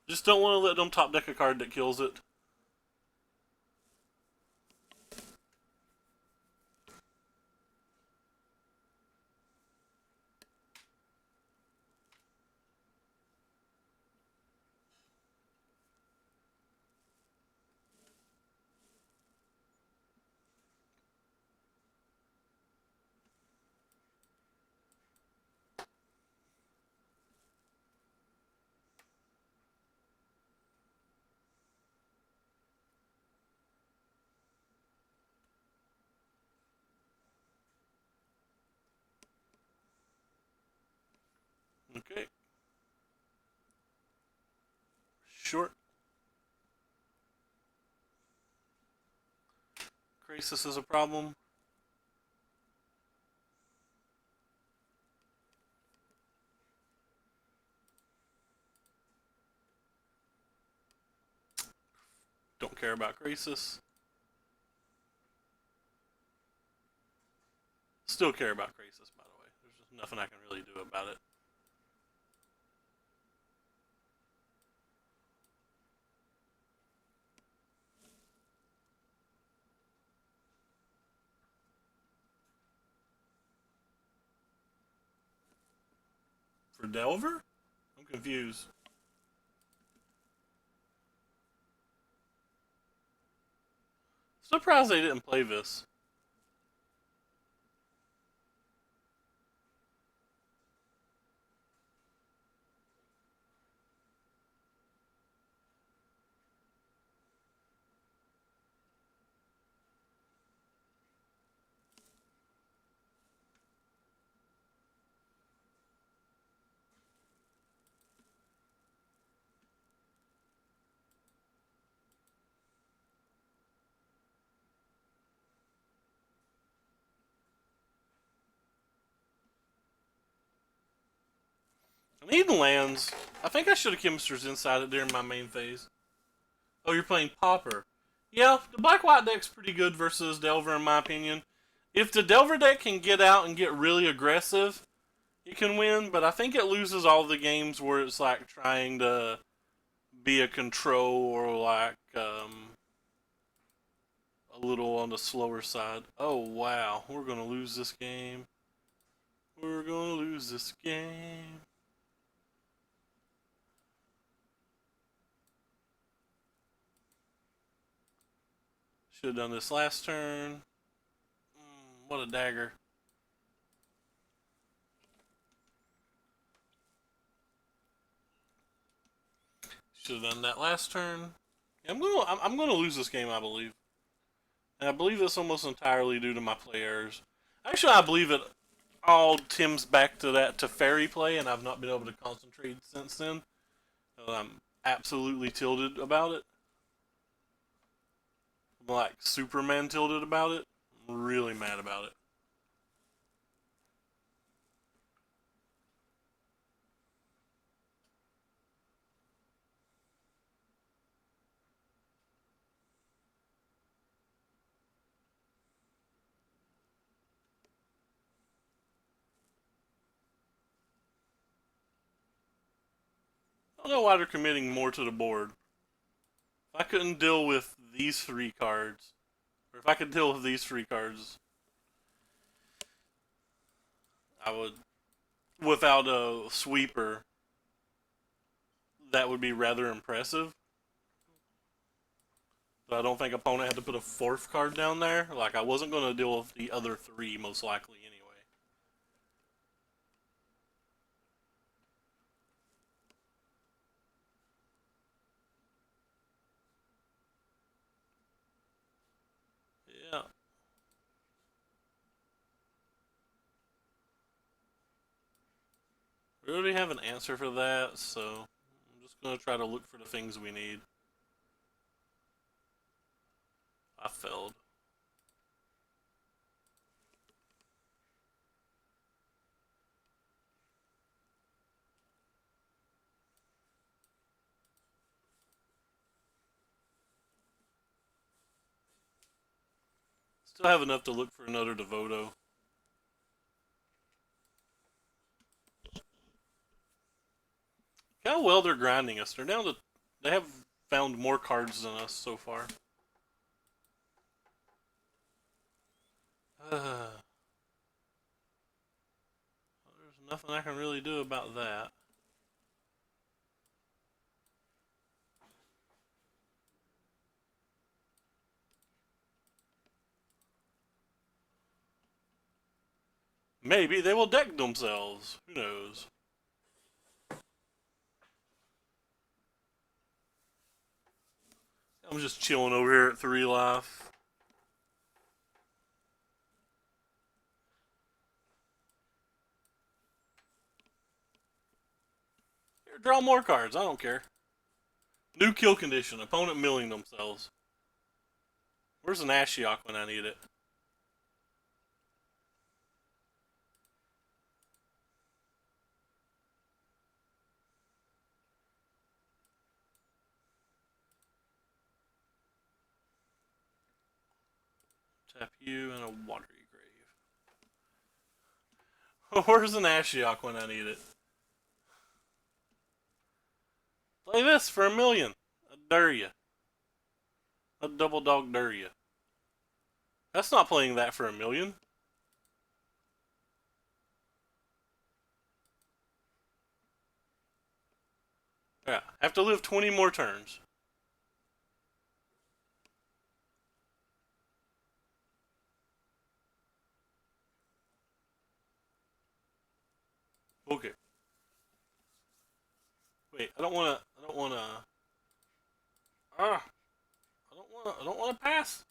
just don't want to let them top deck a card that kills it. Okay. Short. Crisis is a problem. Don't care about Crisis. Still care about Crisis, by the way. There's just nothing I can really do about it. For Delver? I'm confused. Surprised they didn't play this. I need lands. I think I should have Chemisters inside it during my main phase. Oh, you're playing Pauper. Yeah, the black-white deck's pretty good versus Delver in my opinion. If the Delver deck can get out and get really aggressive, it can win, but I think it loses all the games where it's like trying to be a control or like a little on the slower side. Oh wow, we're gonna lose this game. We're gonna lose this game. Should have done this last turn. What a dagger. Should have done that last turn. I'm gonna lose this game, I believe. And I believe it's almost entirely due to my play errors. Actually, I believe it all stems back to that Teferi play, and I've not been able to concentrate since then. So I'm absolutely tilted about it. I'm like Superman tilted about it. I'm really mad about it. I don't know why they're committing more to the board. If I couldn't deal with these three cards, or if I could deal with these three cards, I would, without a sweeper, that would be rather impressive. So I don't think opponent had to put a fourth card down there. Like, I wasn't going to deal with the other three, most likely, anyway. Yeah. We already have an answer for that, so I'm just going to try to look for the things we need. I failed. Still have enough to look for another Devoto. How well they're grinding us. They're down to... They have found more cards than us so far. There's nothing I can really do about that. Maybe they will deck themselves. Who knows? I'm just chilling over here at 3 life. Here, draw more cards. I don't care. New kill condition. Opponent milling themselves. Where's an Ashiok when I need it? Tap you and a watery grave. Where's an Ashiok when I need it? Play this for $1 million. I dare ya. A double dog dare ya. That's not playing that for $1 million. Yeah, have to live 20 more turns. Okay. Wait, I don't wanna I don't wanna pass.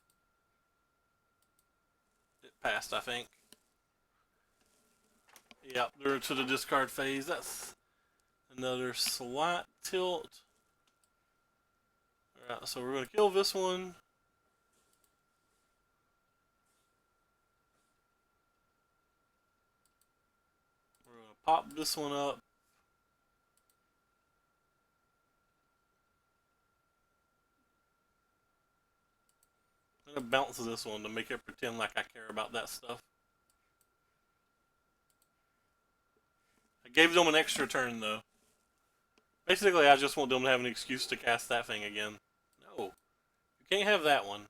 It passed, I think. Yep, they're to the discard phase. That's another slight tilt. Alright, so we're gonna kill this one. We're gonna pop this one up. I'm gonna bounce this one to make it pretend like I care about that stuff. I gave them an extra turn though. Basically, I just want them to have an excuse to cast that thing again. No, you can't have that one.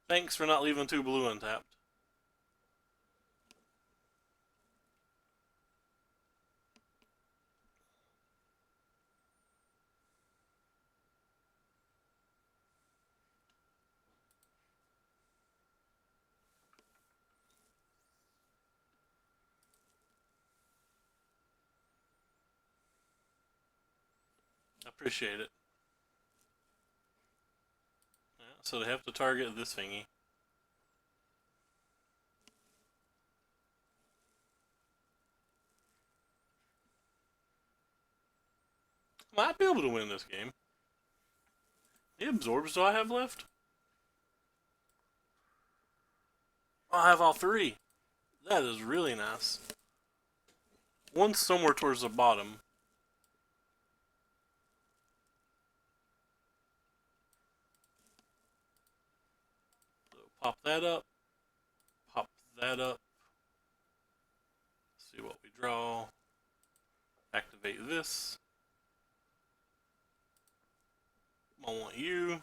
Thanks for not leaving 2 blue untapped. I appreciate it. Yeah, so they have to target this thingy. Might be able to win this game. How many absorbs do I have left? I have all 3. That is really nice. One's somewhere towards the bottom. So pop that up. Pop that up. See what we draw. Activate this. I want you.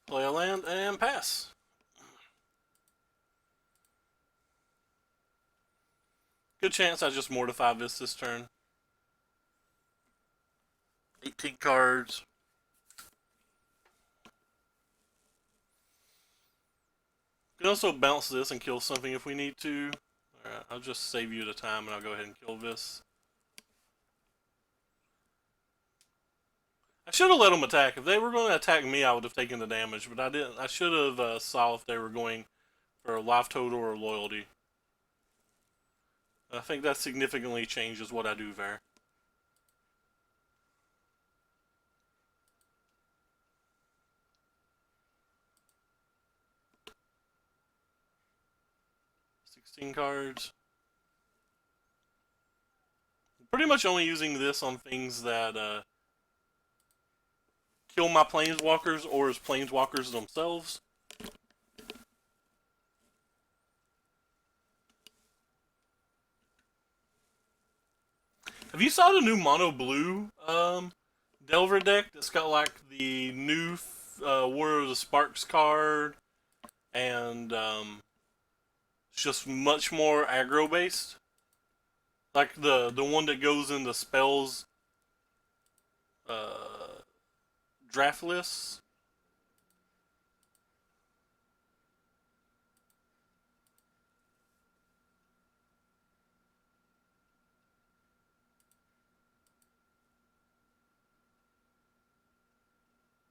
Play a land and pass. good chance I just mortify this turn. 18 cards. We can also bounce this and kill something if we need to. Alright, I'll just save you the time and I'll go ahead and kill this. I should have let them attack. If they were going to attack me, I would have taken the damage, but I didn't. I should have saw if they were going for a life total or loyalty. I think that significantly changes what I do there. Cards. Pretty much only using this on things that kill my planeswalkers or as planeswalkers themselves. Have you saw the new mono blue Delver deck that's got like the new War of the Sparks card and it's just much more aggro based? Like the one that goes in the spells draft lists.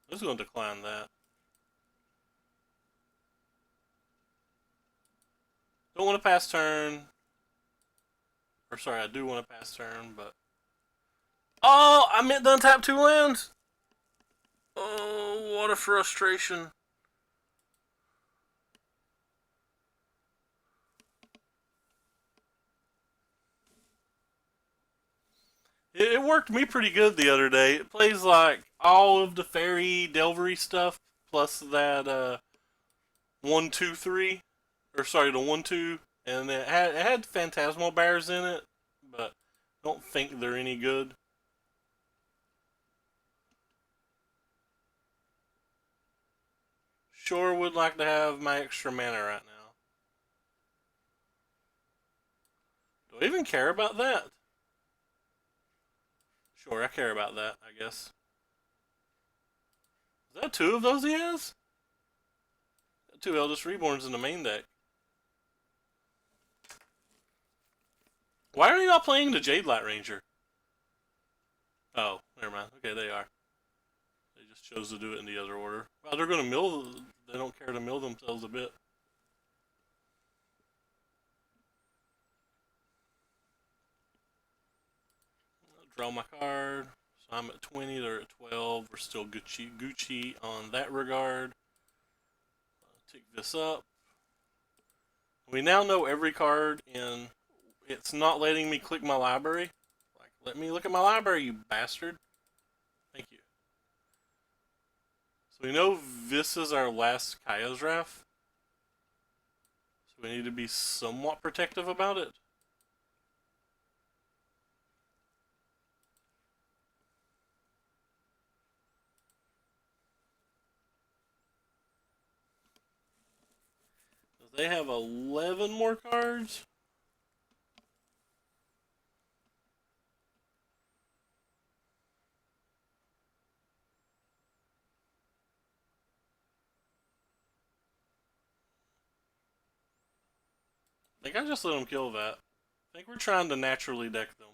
I'm just going to decline that. Don't want to pass turn. Or sorry, I do want to pass turn, but... Oh, I meant to untap 2 lands! Oh, what a frustration. It worked me pretty good the other day. It plays like all of the fairy delvery stuff, plus that 1-2-3. Or sorry, the 1-2. And it had phantasmal bears in it, but I don't think they're any good. Sure would like to have my extra mana right now. Do I even care about that? Sure, I care about that, I guess. Is that 2 of those he has? 2 Eldest Reborns in the main deck. Why are you not playing the Jade Light Ranger? Oh, never mind. Okay, they are. They just chose to do it in the other order. Well, they're going to mill... They don't care to mill themselves a bit. Draw my card. So I'm at 20, they're at 12. We're still Gucci on that regard. Take this up. We now know every card in... It's not letting me click my library. Like, let me look at my library, you bastard. Thank you. So we know this is our last Kyozraf. So we need to be somewhat protective about it. They have 11 more cards. I think I just let them kill that. I think we're trying to naturally deck them.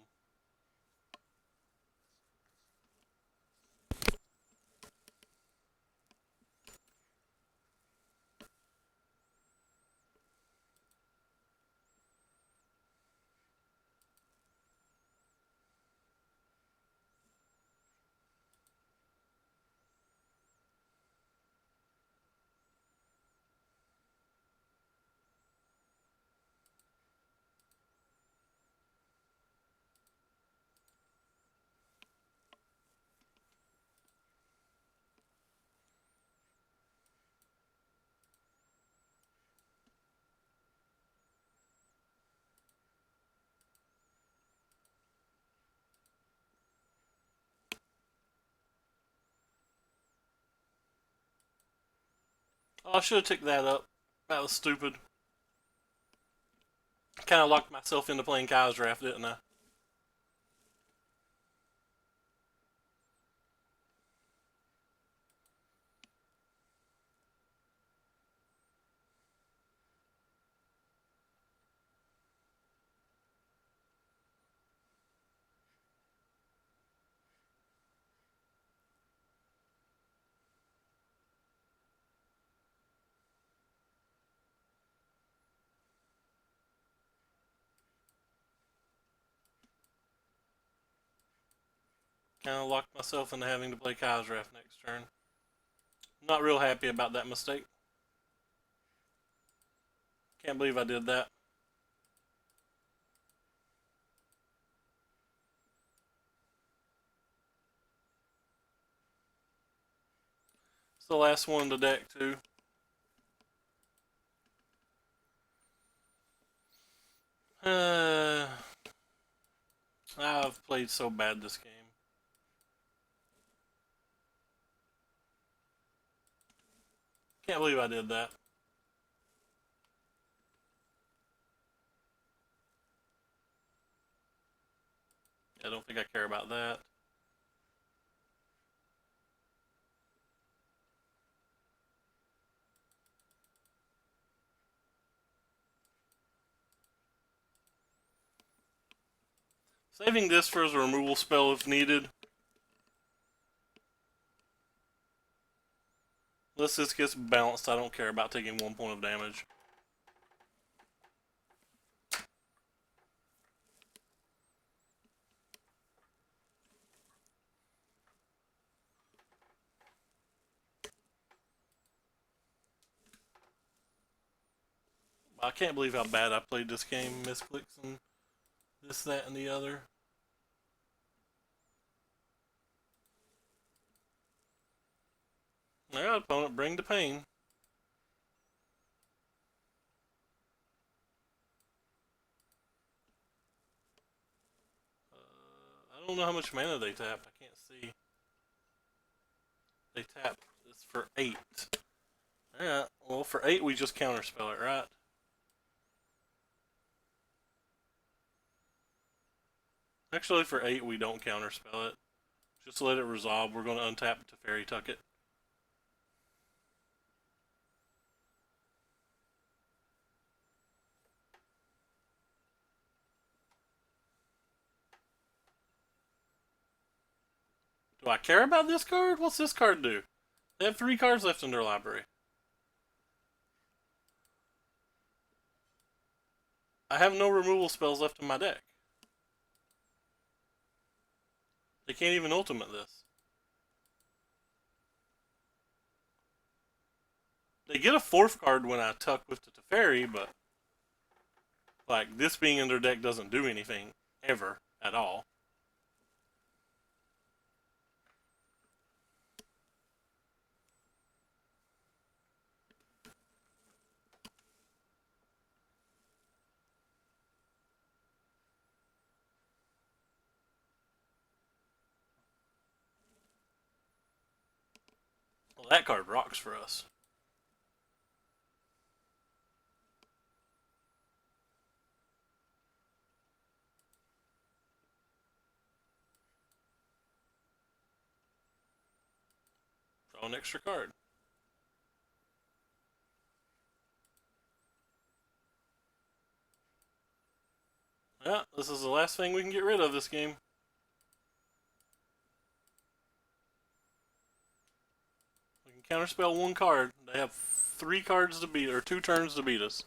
Oh, I should have took that up. That was stupid. Kind of locked myself into playing Kyle's draft, didn't I? Kind of locked myself into having to play Kyle's draft next turn. Not real happy about that mistake. Can't believe I did that. It's the last one in the deck, too. I've played so bad this game. Can't believe I did that. I don't think I care about that. Saving this for his removal spell if needed. Unless this gets balanced, I don't care about taking 1 point of damage. I can't believe how bad I played this game. Misclicks and this, that, and the other. Alright, opponent, bring the pain. I don't know how much mana they tapped. I can't see. They tapped this for 8. Alright, well for 8 we just counterspell it, right? Actually for 8 we don't counterspell it. Just let it resolve. We're going to untap to Fairy Tuck it. Do I care about this card? What's this card do? They have 3 cards left in their library. I have no removal spells left in my deck. They can't even ultimate this. They get a 4th card when I tuck with the Teferi, but like this being in their deck doesn't do anything ever at all. Well, that card rocks for us. Draw an extra card. Yeah, this is the last thing we can get rid of this game. We can counterspell 1 card. They have 3 cards to beat, or 2 turns to beat us.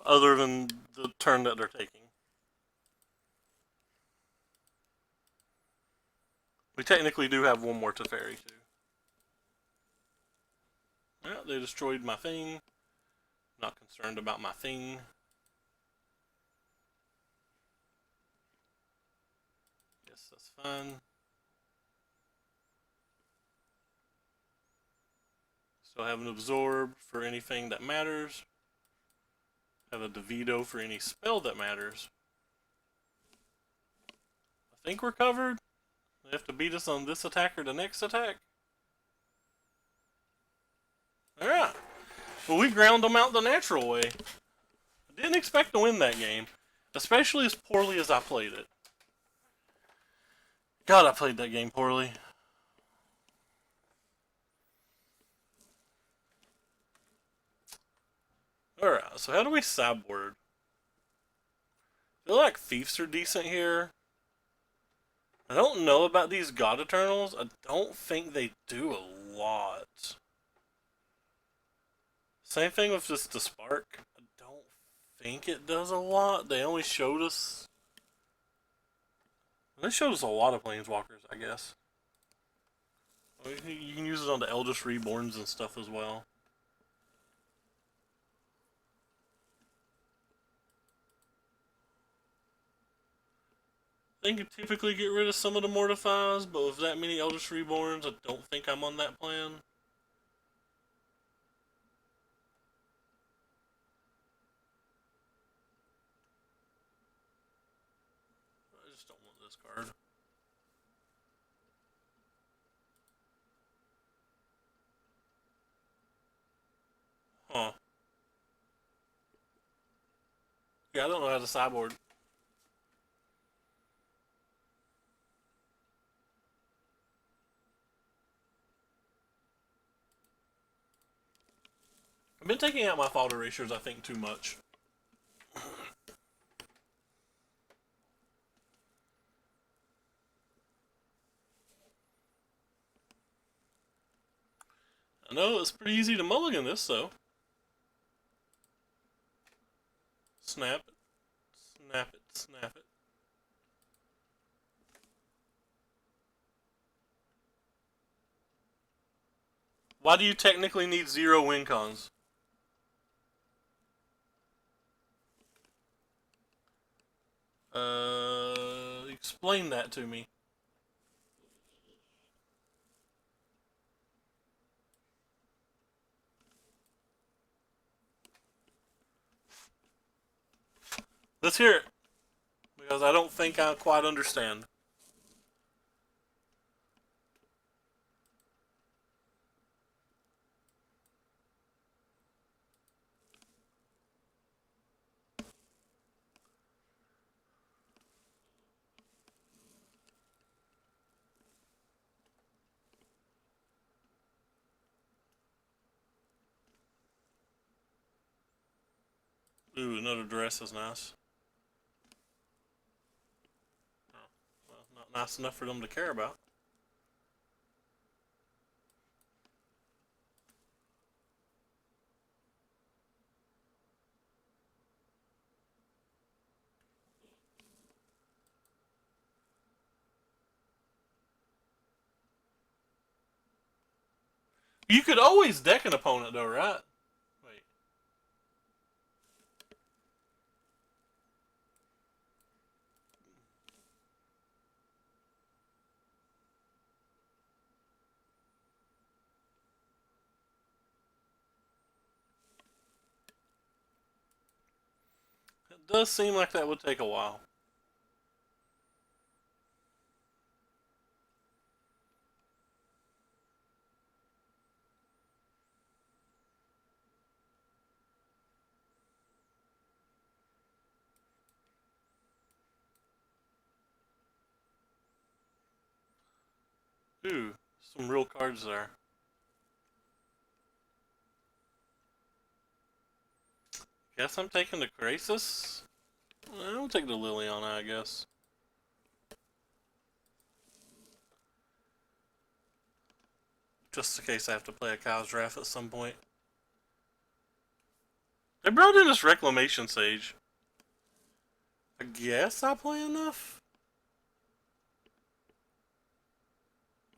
Other than the turn that they're taking. We technically do have 1 more Teferi too. Yeah, they destroyed my thing. Not concerned about my thing. Yes, that's fine. Still have an Absorb for anything that matters. Have a DeVito for any spell that matters. I think we're covered. They have to beat us on this attack or the next attack. Alright. Well, we ground them out the natural way. I didn't expect to win that game, especially as poorly as I played it. God, I played that game poorly. Alright, so how do we sideboard? I feel like Thieves are decent here. I don't know about these God Eternals. I don't think they do a lot. Same thing with just the Spark. I don't think it does a lot. They only showed us... They showed us a lot of Planeswalkers, I guess. You can use it on the Eldest Reborns and stuff as well. They can typically get rid of some of the Mortifies, but with that many Eldest Reborns, I don't think I'm on that plan. I just don't want this card. Huh. Yeah, I don't know how to sideboard. I've been taking out my fault erasures, I think, too much. I know it's pretty easy to mulligan this, though. Snap it. Snap it. Snap it. Why do you technically need 0 win cons? Explain that to me. Let's hear it. Because I don't think I quite understand. Ooh, another dress is nice. Oh, well, not nice enough for them to care about. You could always deck an opponent, though, right? Wait. It does seem like that would take a while. Ooh, some real cards there. Guess I'm taking the Krasis? I'll take the Liliana, I guess. Just in case I have to play a Cow's Draft at some point. They brought in this Reclamation Sage. I guess I play enough?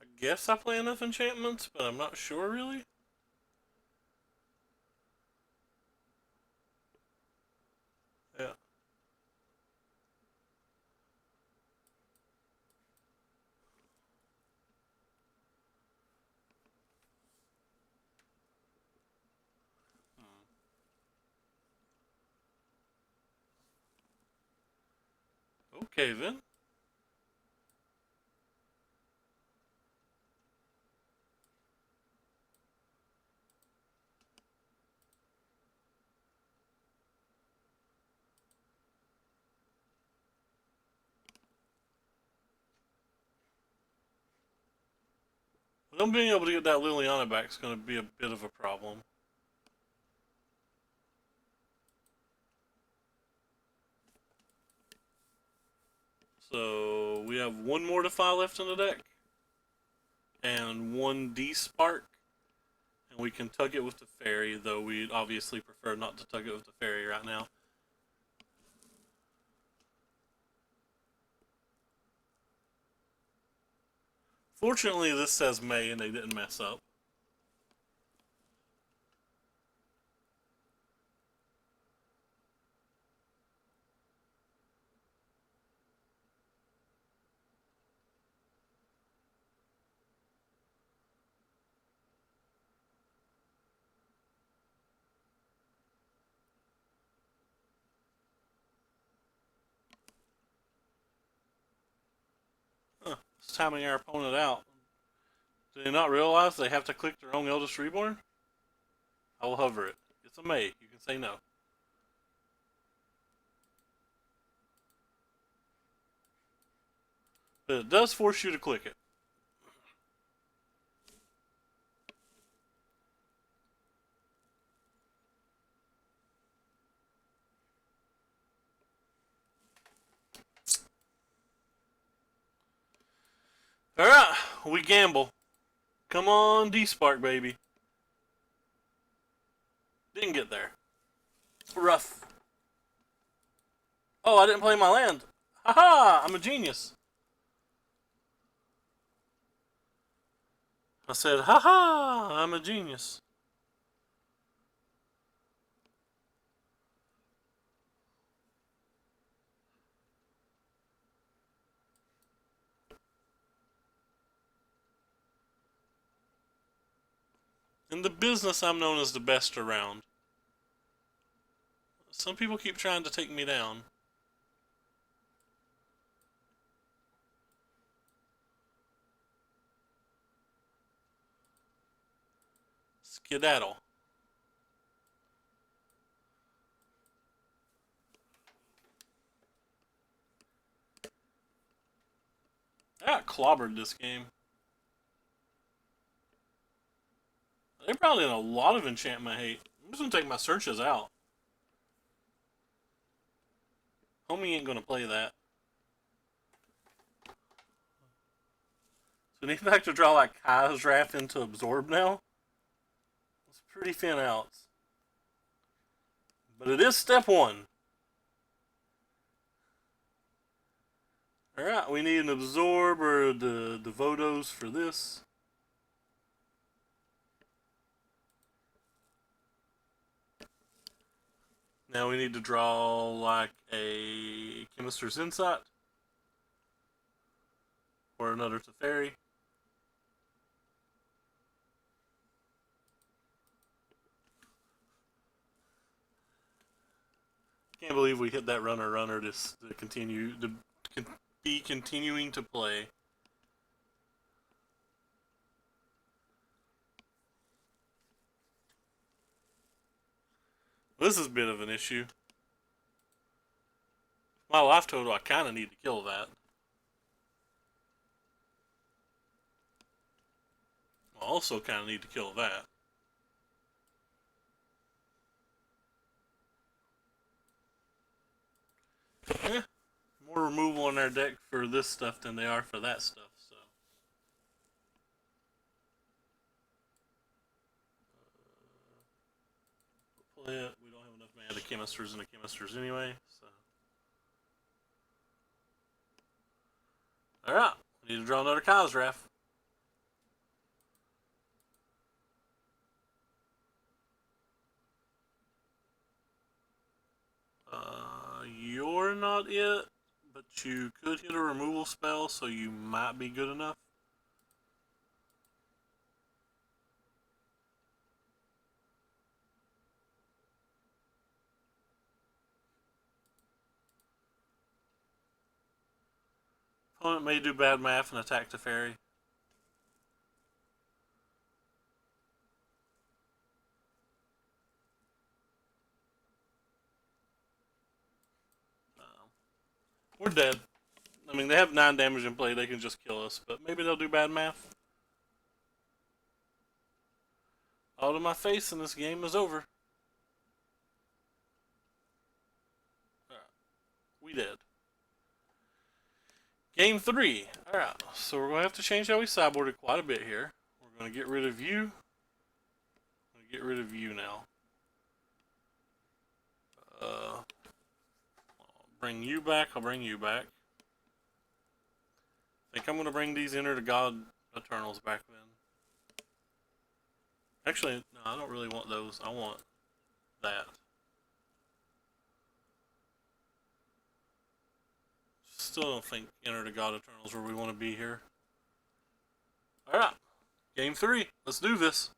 I guess I play enough enchantments, but I'm not sure really. Yeah. Okay then. Them being able to get that Liliana back is going to be a bit of a problem. So we have one Mortify left in the deck. And one D-Spark. And we can tug it with the Fairy, though we'd obviously prefer not to tug it with the Fairy right now. Fortunately, this says May and they didn't mess up. Huh, it's timing our opponent out. Do they not realize they have to click their own Eldest Reborn? I will hover it. It's a May. You can say no. But it does force you to click it. Alright, we gamble. Come on, D-Spark, baby. Didn't get there. Rough. Oh, I didn't play my land. Haha, I'm a genius. I said, haha, I'm a genius. In the business, I'm known as the best around. Some people keep trying to take me down. Skedaddle. I got clobbered this game. They're probably in a lot of enchantment hate. I'm just gonna take my searches out. Homie ain't gonna play that. So we need back to draw like Kai's Wrath into Absorb now. It's pretty thin outs. But it is step one. Alright, we need an Absorb or the Vodos for this. Now we need to draw like a Chemist's Insight. Or another Teferi. Can't believe we hit that runner to continue to be continuing to play. This is a bit of an issue. My life total, I kind of need to kill that. I also kind of need to kill that. Eh, more removal in our deck for this stuff than they are for that stuff, so. Play it. We don't have enough mana to Chemisters and the Chemisters anyway, so. Alright, we need to draw another Kai's Wrath. You're not it, but you could hit a removal spell, so you might be good enough. Opponent may do bad math and attack the Fairy. We're dead. I mean, they have 9 damage in play, they can just kill us, but maybe they'll do bad math. Fall to my face and this game is over. Alright, we did. Game 3. Alright, so we're going to have to change how we sideboarded quite a bit here. We're going to get rid of you. I'm going to get rid of you now. I'll bring you back. I'll bring you back. I think I'm going to bring these Enter the God Eternals back then. Actually, no, I don't really want those. I want that. Still don't think Enter the God Eternals where we want to be here. Alright, game 3. Let's do this.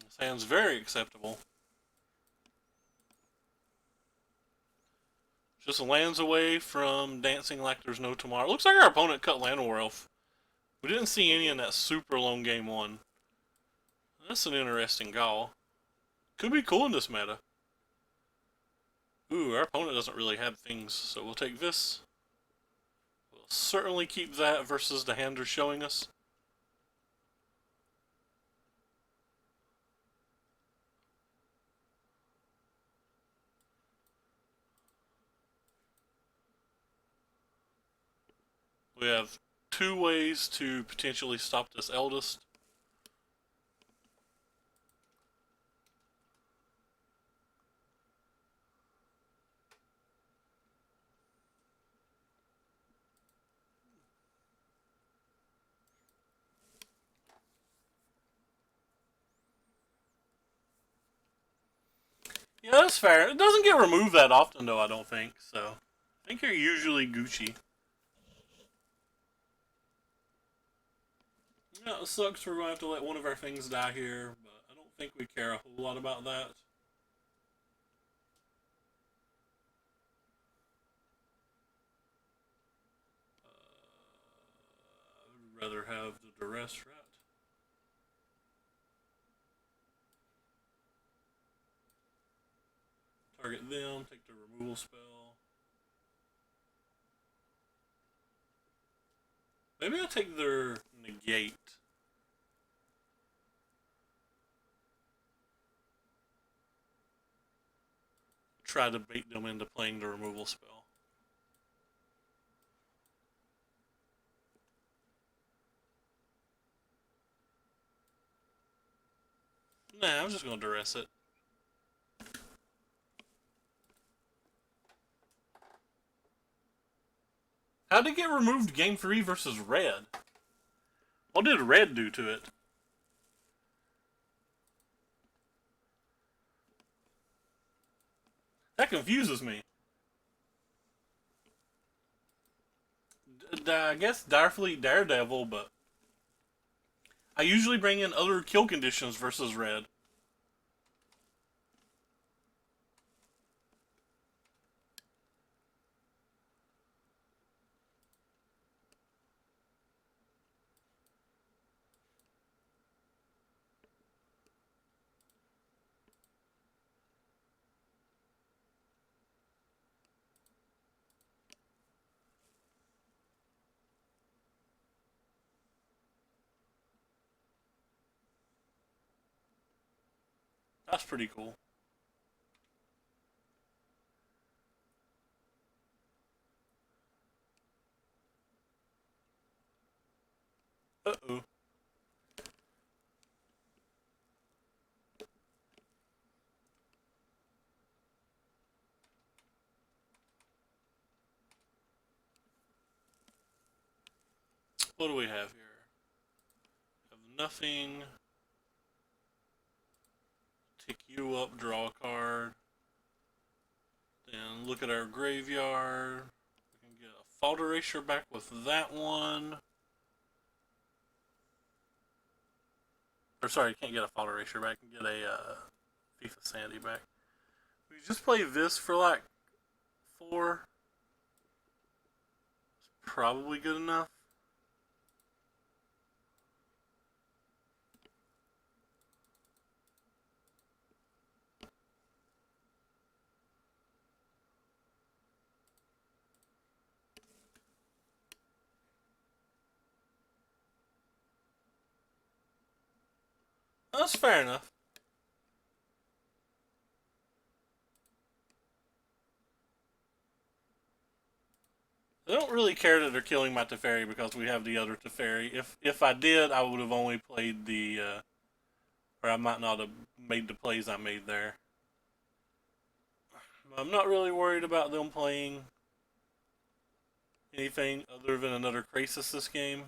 This hand's very acceptable. Just lands away from dancing like there's no tomorrow. Looks like our opponent cut Llanowar Elf. We didn't see any in that super long game 1. That's an interesting call. Could be cool in this meta. Ooh, our opponent doesn't really have things, so we'll take this. We'll certainly keep that versus the hand they're showing us. We have 2 ways to potentially stop this Eldest. Yeah, that's fair. It doesn't get removed that often, though, I don't think. So, I think you're usually Gucci. Yeah, it sucks we're going to have to let one of our things die here, but I don't think we care a whole lot about that. I would rather have the duress rat. Target them, take the removal spell. Maybe I'll take their negate. Try to bait them into playing the removal spell. Nah, I'm just going to duress it. How'd it get removed game 3 versus red? What did red do to it? That confuses me. I guess Direfleet Daredevil, but I usually bring in other kill conditions versus red. That's pretty cool. Uh-oh. What do we have here? Have nothing. Tick you up, draw a card. Then look at our graveyard. We can get a Fault Erasure back with that one. Or sorry, you can't get a Fault Erasure back. You can get a Thief of Sandy back. We just play this for like 4. It's probably good enough. That's fair enough. I don't really care that they're killing my Teferi because we have the other Teferi. If I did, I would have only played the, or I might not have made the plays I made there. I'm not really worried about them playing anything other than another Krasis this game.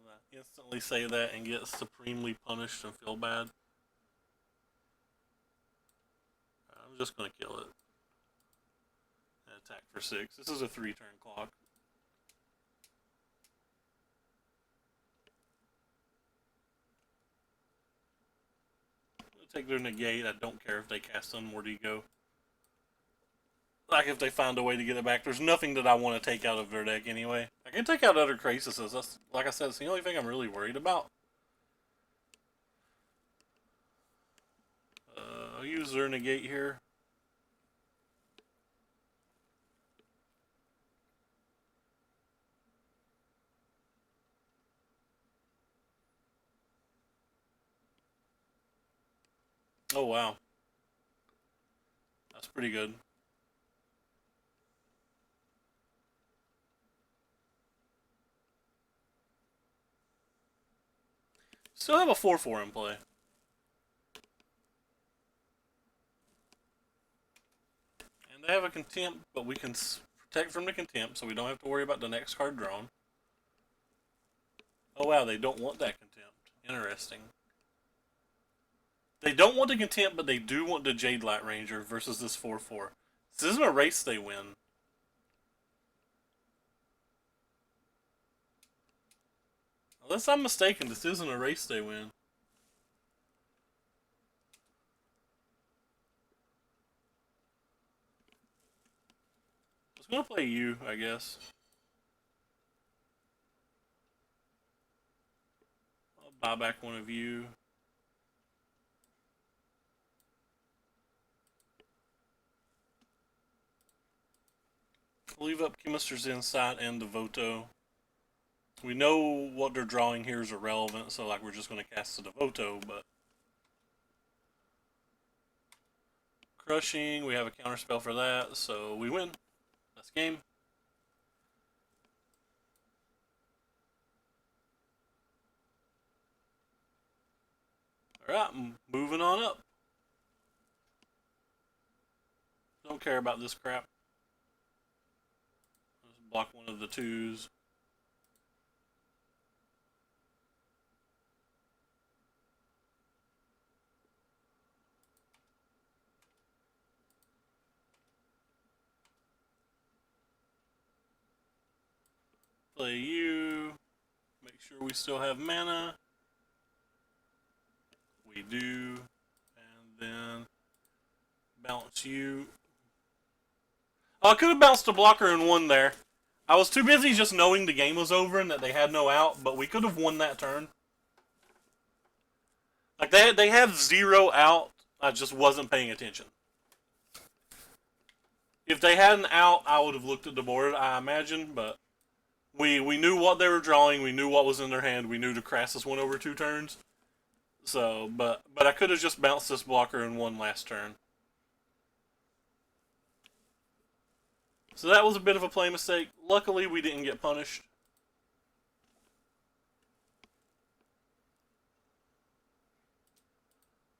I instantly say that and get supremely punished and feel bad. I'm just going to kill it. And attack for 6. This is a 3-turn clock. Take their negate. I don't care if they cast Unmoored Ego. Like if they find a way to get it back. There's nothing that I want to take out of their deck anyway. I can take out other Krasises. That's, like I said, it's the only thing I'm really worried about. I'll use their negate here. Oh wow. That's pretty good. Still have a 4/4 in play. And they have a contempt, but we can protect from the contempt, so we don't have to worry about the next card drawn. Oh wow, they don't want that contempt. Interesting. They don't want the contempt, but they do want the Jade Light Ranger versus this 4/4. This isn't a race they win. Unless I'm mistaken, this isn't a race they win. I was gonna play you, I guess. I'll buy back one of you. Leave up Chemister's Insight and Devoto. We know what they're drawing here is irrelevant, so like we're just going to cast the Devoto, but Crushing, we have a counterspell for that, so we win. That's game. Alright, moving on up. Don't care about this crap. Let's block one of the 2s. Play you. Make sure we still have mana. We do. And then bounce you. Oh, I could have bounced a blocker and won there. I was too busy just knowing the game was over and that they had no out, but we could have won that turn. Like they had 0 out. I just wasn't paying attention. If they had an out, I would have looked at the board, I imagine, but we knew what they were drawing, we knew what was in their hand, we knew the Crassus went over 2 turns. So, but I could have just bounced this blocker and won last turn. So that was a bit of a play mistake. Luckily, we didn't get punished.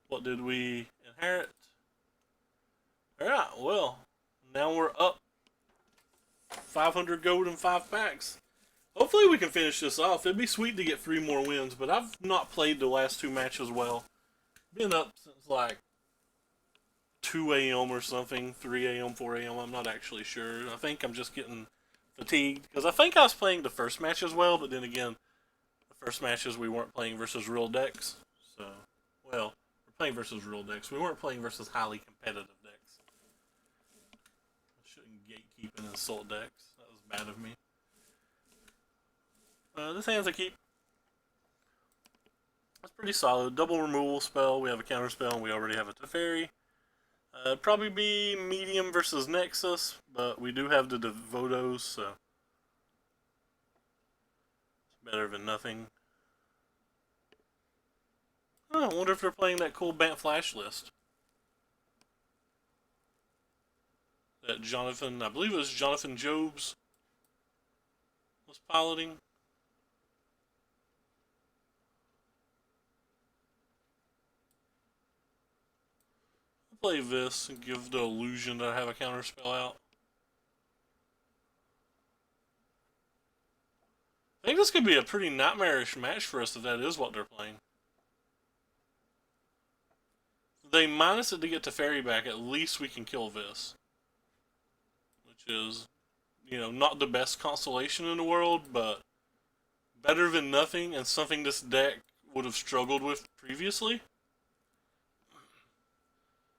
What did we inherit? Alright, well, now we're up 500 gold and 5 packs. Hopefully we can finish this off. It'd be sweet to get 3 more wins, but I've not played the last 2 matches well. Been up since like 2 a.m. or something, 3 a.m., 4 a.m. I'm not actually sure. I think I'm just getting fatigued because I think I was playing the first match as well, but then again, the first matches we weren't playing versus real decks. So, well, we're playing versus real decks. We weren't playing versus highly competitive decks. I shouldn't gatekeep and insult decks. That was bad of me. This hand's a keep. That's pretty solid. Double removal spell. We have a counter spell, and we already have a Teferi. Probably be medium versus Nexus, but we do have the Devotos, so it's better than nothing. Huh, I wonder if they're playing that cool Bant Flash list. That Jonathan, I believe it was Jonathan Jobs, was piloting. I'll play this and give the illusion that I have a counter spell out. I think this could be a pretty nightmarish match for us if that is what they're playing. If they minus it to get Teferi back, at least we can kill this. Which is, you know, not the best constellation in the world, but better than nothing and something this deck would have struggled with previously.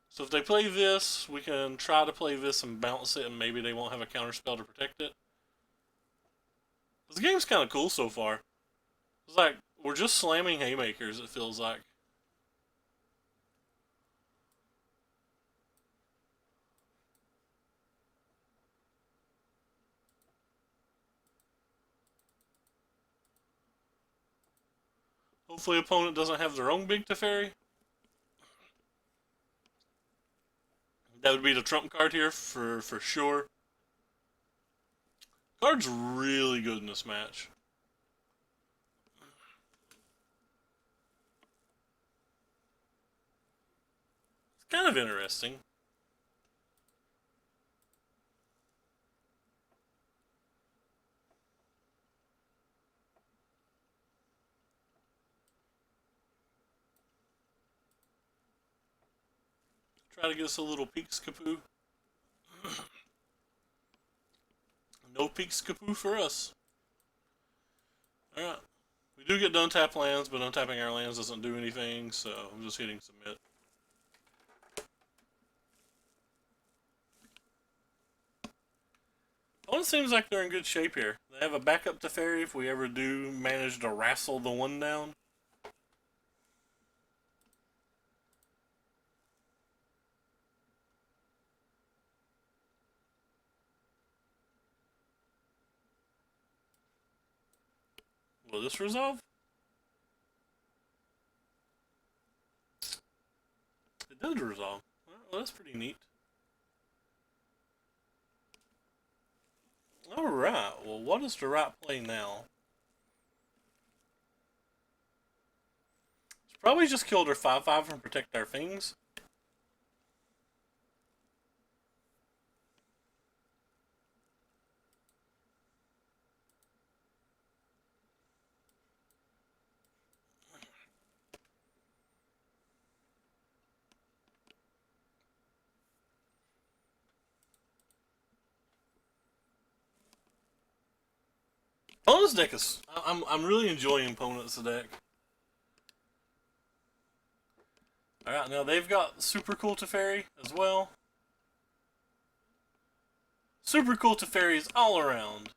So if they play this, we can try to play this and bounce it, and maybe they won't have a counter spell to protect it. This game's kind of cool so far. It's like, we're just slamming haymakers, it feels like. Hopefully opponent doesn't have their own big Teferi. That would be the trump card here for sure. Card's really good in this match. It's kind of interesting. Try to get us a little Peekskapoo. No Peekskapoo for us. Alright. We do get to untap lands, but untapping our lands doesn't do anything, so I'm just hitting submit. Opponent seems like they're in good shape here. They have a backup Teferi if we ever do manage to wrestle the one down. Will this resolve? It did resolve. Well, that's pretty neat. Alright, well, what is the right play now? It's probably just killed our 5/5 and protect our things. Opponent's deck is... I'm really enjoying Opponent's deck. Alright, now they've got super cool Teferi as well. Super cool Teferis all around.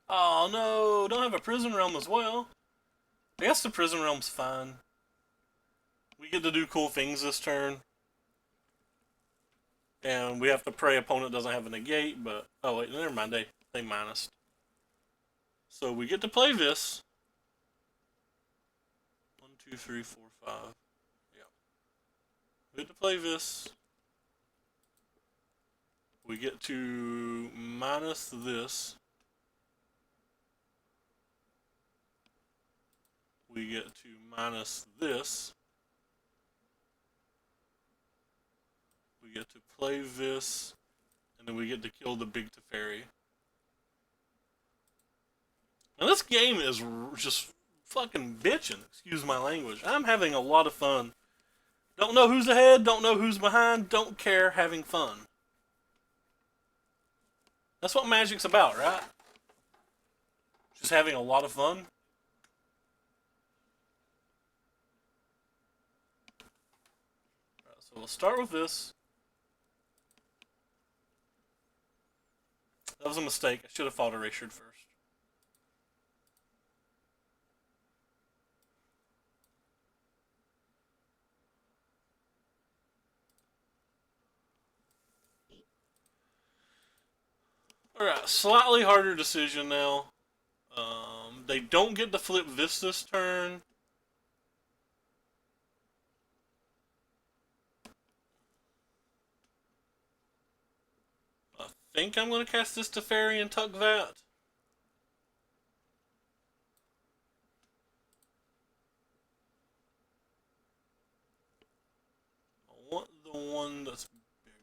Oh no, don't have a Prison Realm as well. I guess the Prison Realm's fine. We get to do cool things this turn. And we have to pray opponent doesn't have a negate, but... Oh wait, never mind, they minus. So we get to play this. 1, 2, 3, 4, 5. Yeah. We get to play this. We get to minus this. We get to minus this. We get to play this, and then we get to kill the big Teferi. Now this game is just fucking bitching, excuse my language. I'm having a lot of fun. Don't know who's ahead, don't know who's behind, don't care, having fun. That's what Magic's about, right? Just having a lot of fun. Alright, so we'll start with this. That was a mistake. I should have fought Erasured first. Alright, slightly harder decision now. They don't get to flip this turn. I think I'm going to cast this Teferi and tuck that. I want the one that's bigger.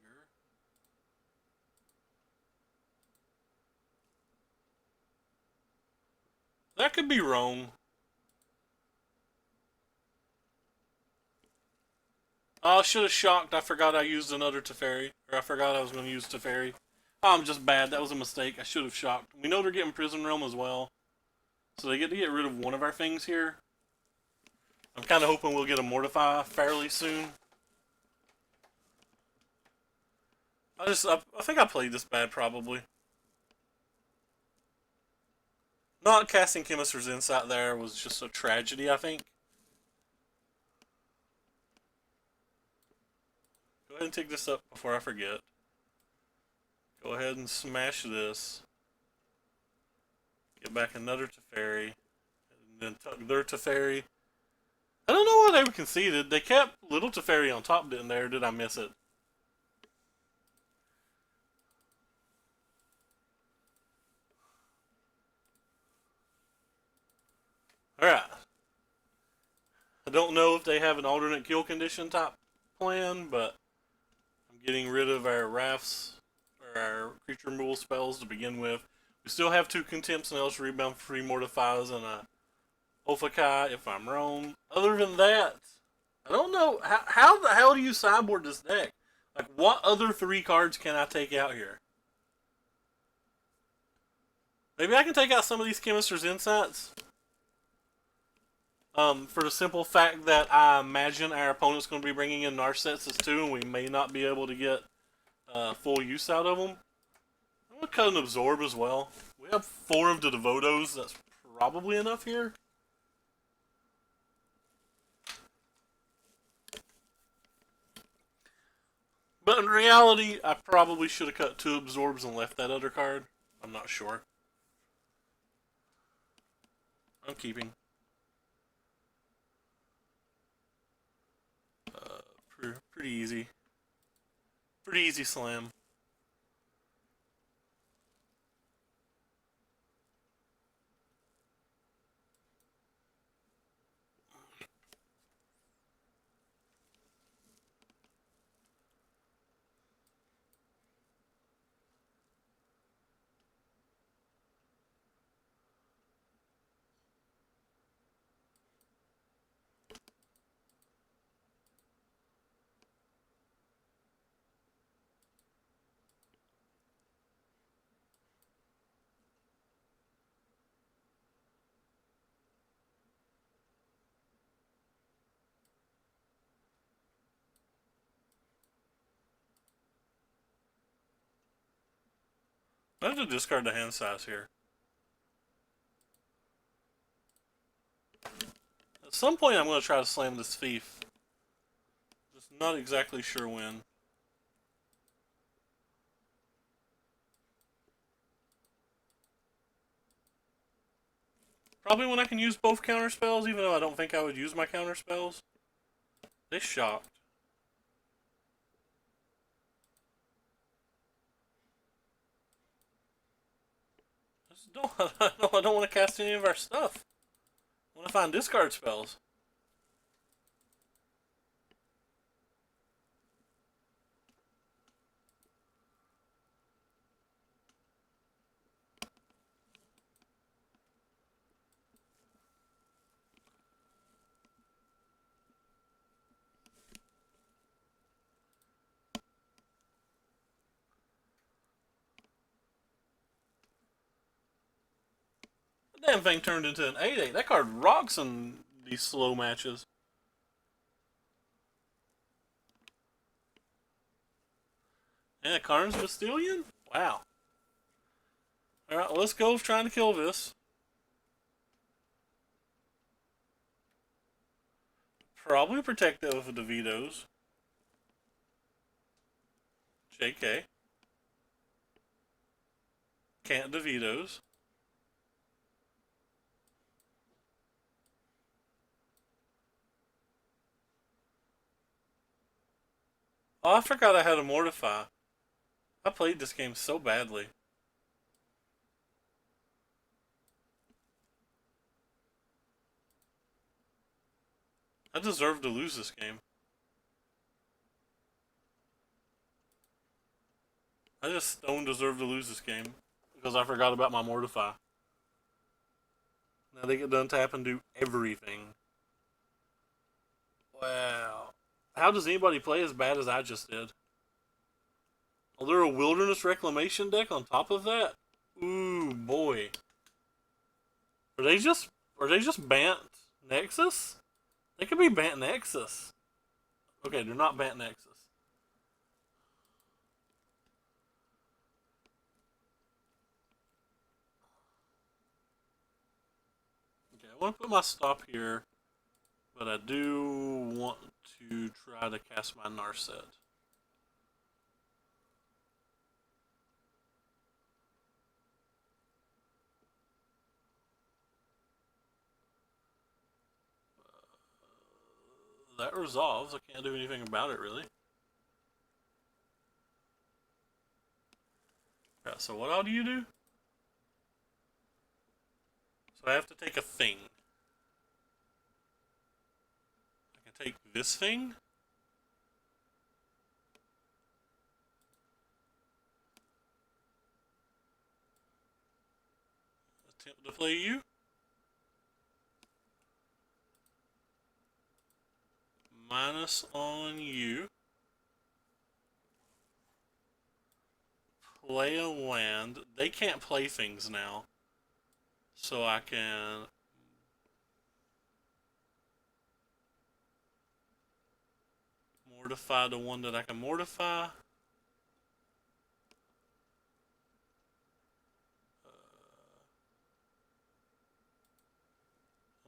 That could be wrong. Oh, I should have shocked. I forgot I used another Teferi. Or I forgot I was going to use Teferi. Oh, I'm just bad. That was a mistake. I should have shocked. We know they're getting Prison Realm as well. So they get to get rid of one of our things here. I'm kind of hoping we'll get a Mortify fairly soon. I think I played this bad probably. Not casting Chemist's Insight there was just a tragedy, I think. Go ahead and take this up before I forget. Go ahead and smash this. Get back another Teferi. And then tuck their Teferi. I don't know why they were conceded. They kept little Teferi on top, didn't they? Or did I miss it? Alright. I don't know if they have an alternate kill condition type plan, but I'm getting rid of our rafts, or our creature removal spells to begin with. We still have 2 Contempt Snails, Rebound for 3 Mortifies, and a Ophakai, if I'm wrong. Other than that, I don't know. How the hell do you sideboard this deck? Like, what other 3 cards can I take out here? Maybe I can take out some of these Chemist's Insights. For the simple fact that I imagine our opponent's going to be bringing in Narcetsis too, and we may not be able to get full use out of them. I'm going to cut an Absorb as well. We have 4 of the Devotos. That's probably enough here. But in reality, I probably should have cut 2 Absorbs and left that other card. I'm not sure. I'm keeping. Pretty easy. Pretty easy slam. I have to discard the hand size here. At some point, I'm going to try to slam this thief. Just not exactly sure when. Probably when I can use both counter spells, even though I don't think I would use my counter spells. They shocked. I don't want to cast any of our stuff. I want to find discard spells. The damn thing turned into an 8/8. That card rocks in these slow matches. Yeah, Karn's Bastillion? Wow. Alright, well, let's go trying to kill this. Probably protect that with the DeVitos. JK. Can't DeVitos. Oh, I forgot I had a Mortify. I played this game so badly. I deserve to lose this game. I just don't deserve to lose this game because I forgot about my Mortify. Now they get done tap and do everything. Wow. How does anybody play as bad as I just did? Oh, there a Wilderness Reclamation deck on top of that? Ooh, boy. Are they just Bant Nexus? They could be Bant Nexus. Okay, they're not Bant Nexus. Okay, I want to put my stop here, but I do want to try to cast my Narset. That resolves. I can't do anything about it, really. Yeah, so what all do you do? So I have to take a thing. I can take this thing. Attempt to play you. Minus on you. Play a land. They can't play things now. So I can mortify the one that I can mortify. I'll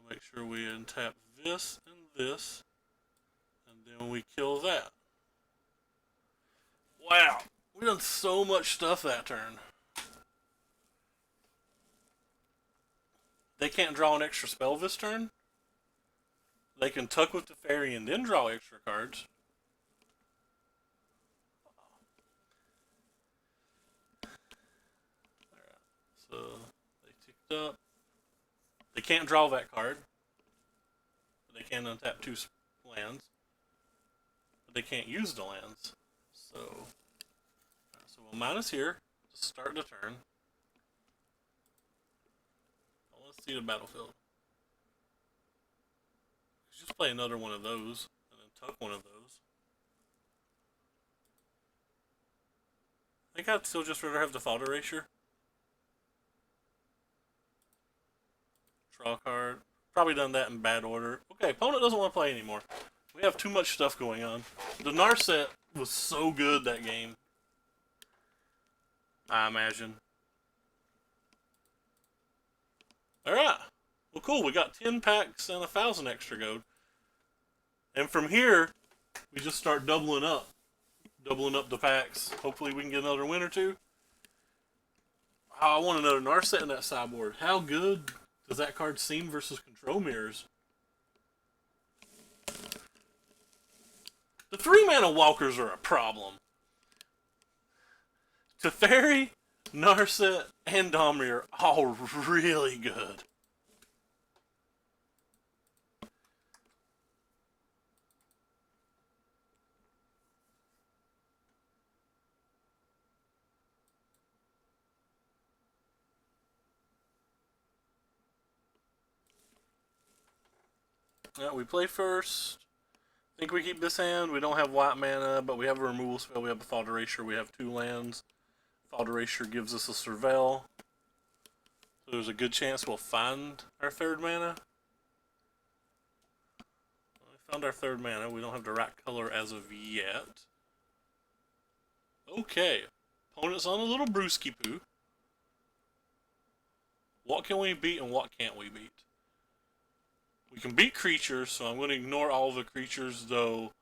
make sure we untap this and this. And then we kill that. Wow. We done so much stuff that turn. They can't draw an extra spell this turn. They can tuck with the fairy and then draw extra cards. Alright, so they ticked up. They can't draw that card. They can untap 2 lands. But they can't use the lands. So we'll minus here to start the turn. I want to see the battlefield. Just play another one of those, and then tuck one of those. I think I'd still just rather have the fault erasure. Draw a card. Probably done that in bad order. Okay, opponent doesn't want to play anymore. We have too much stuff going on. The Narset was so good that game. I imagine. Alright. Well, cool. We got 10 packs and 1,000 extra gold. And from here, we just start doubling up. Doubling up the packs. Hopefully we can get another win or two. Oh, I want another Narset in that sideboard. How good does that card seem versus control mirrors? The 3-mana walkers are a problem. Teferi, Narset, and Domri are all really good. Yeah, we play first. I think we keep this hand. We don't have white mana, but we have a removal spell. We have a Fault Erasure. We have 2 lands. Fault Erasure gives us a Surveil. So there's a good chance we'll find our 3rd mana. We found our 3rd mana. We don't have the right color as of yet. Okay. Opponent's on a little brewski poo. What can we beat and what can't we beat? We can beat creatures, so I'm going to ignore all the creatures, though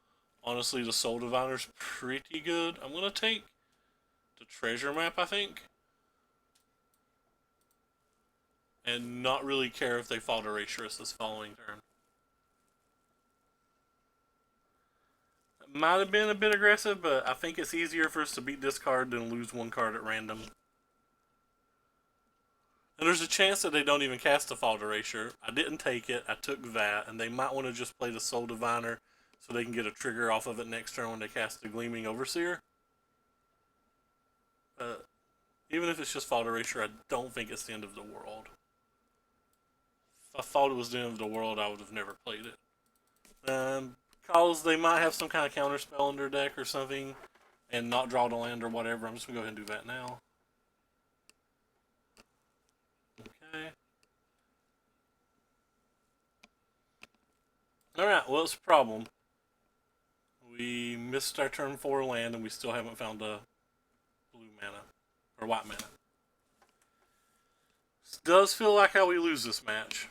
honestly the Soul Diviner's pretty good. I'm going to take the treasure map, I think. And not really care if they Fault Erasure us this following turn. That Might have been a bit aggressive, but I think it's easier for us to beat this card than lose one card at random. And there's a chance that they don't even cast the Fault Erasure. I didn't take it, I took that, and they might want to just play the Soul Diviner so they can get a trigger off of it next turn when they cast the Gleaming Overseer. Even if it's just Fault Erasure, I don't think it's the end of the world. If I thought it was the end of the world, I would have never played it. Because they might have some kind of counter spell in their deck or something, and not draw the land or whatever, I'm just going to go ahead and do that now. Okay. Alright, well, it's a problem. We missed our turn 4 land, and we still haven't found a blue mana. Or white mana. This does feel like how we lose this match.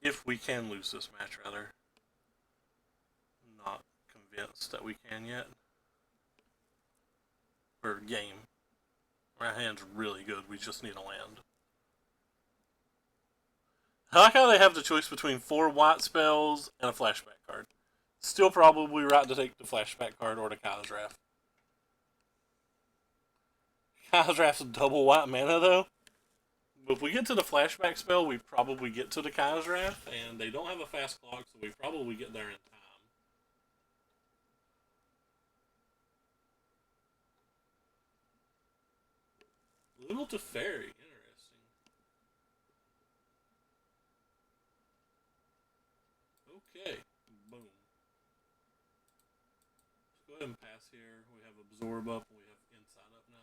If we can lose this match, rather. Not convinced that we can yet. Or game. Our hand's really good, we just need a land. I like how they have the choice between 4 white spells and a flashback card. Still probably right to take the flashback card or the Kyle's Wrath. Kyle's Wrath's double white mana though. But if we get to the flashback spell, we probably get to the Kyle's Wrath, and they don't have a fast clock, so we probably get there in time. Little Teferi, interesting. Okay, boom. Let's go ahead and pass here. We have Absorb up, and we have Inside up now.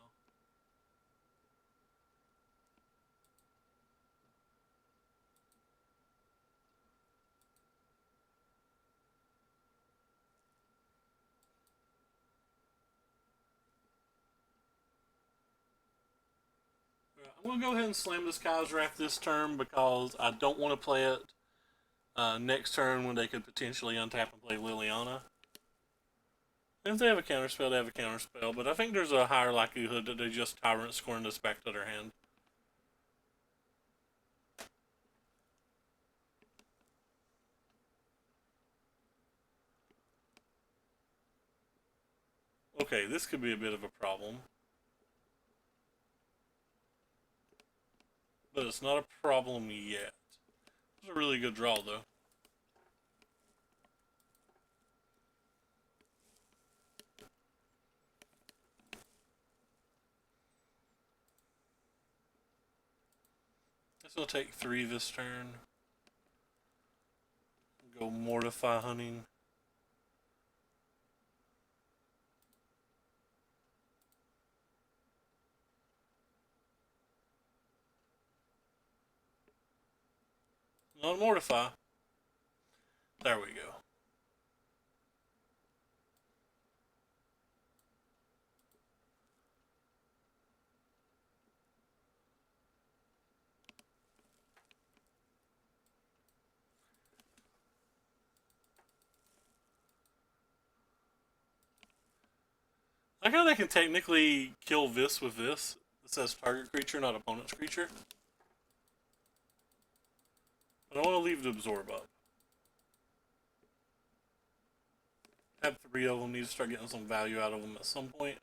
I'm going to go ahead and slam this Kyle's Wrath this turn because I don't want to play it next turn when they could potentially untap and play Liliana. If they have a counterspell, they have a counterspell, but I think there's a higher likelihood that they just Tyrant scoring this back to their hand. Okay, this could be a bit of a problem. But it's not a problem yet. It's a really good draw, though. This will take 3 this turn. Go Mortify Hunting. Not Mortify. There we go. I like how they can technically kill this with this. It says target creature, not opponent's creature. But I want to leave the Absorb up. Have 3 of them, need to start getting some value out of them at some point.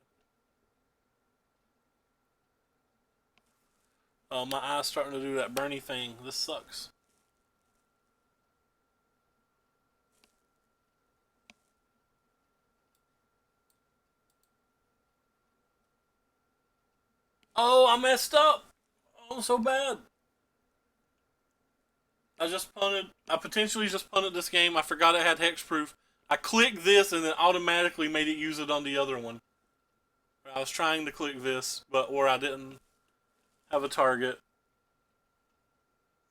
Oh, my eye's starting to do that Bernie thing. This sucks. Oh, I messed up. Oh, so bad. I potentially just punted this game. I forgot it had hexproof. I clicked this and then automatically made it use it on the other one. I was trying to click this, but where I didn't have a target,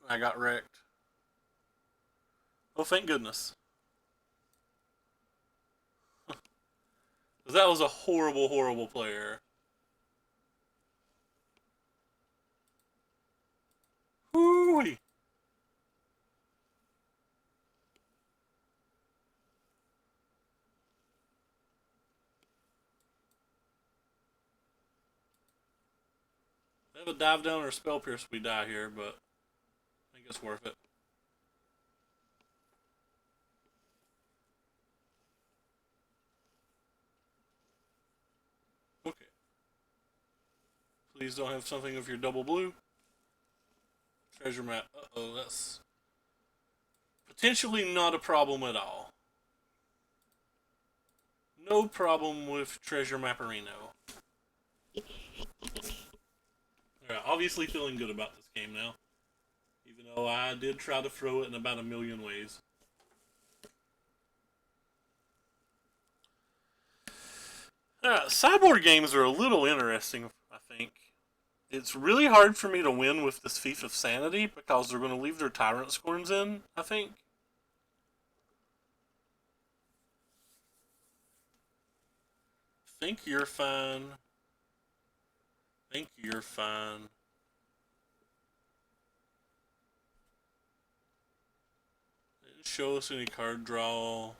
I got wrecked. Oh, thank goodness. That was a horrible, horrible player. Woo-wee. They have a dive down or spell pierce, we die here, but I think it's worth it. Please don't have something of your double blue. Treasure map. Uh-oh, that's potentially not a problem at all. No problem with Treasure Mapperino. Alright, obviously feeling good about this game now. Even though I did try to throw it in about a million ways. Sideboard games are a little interesting, I think. It's really hard for me to win with this Thief of Sanity because they're going to leave their Tyrant Scorns in, I think. Think you're fine. Think you're fine. Didn't show us any card draw.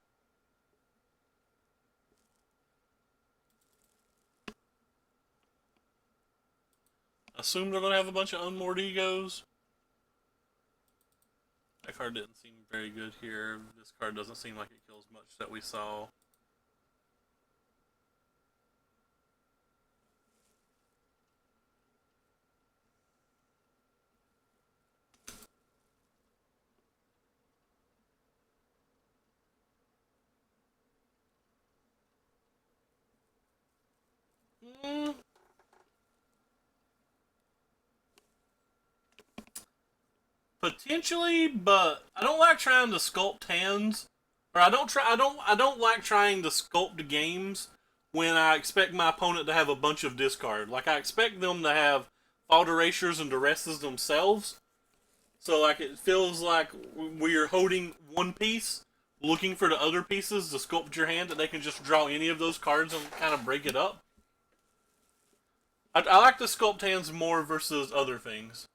Assume they're going to have a bunch of unmoored egos. That card didn't seem very good here. This card doesn't seem like it kills much that we saw. Potentially, but I don't like trying to sculpt hands, or I don't like trying to sculpt games when I expect my opponent to have a bunch of discard. Like I expect them to have fault erasures and duresses themselves. So like it feels like we're holding one piece, looking for the other pieces to sculpt your hand that they can just draw any of those cards and kind of break it up. I like to sculpt hands more versus other things.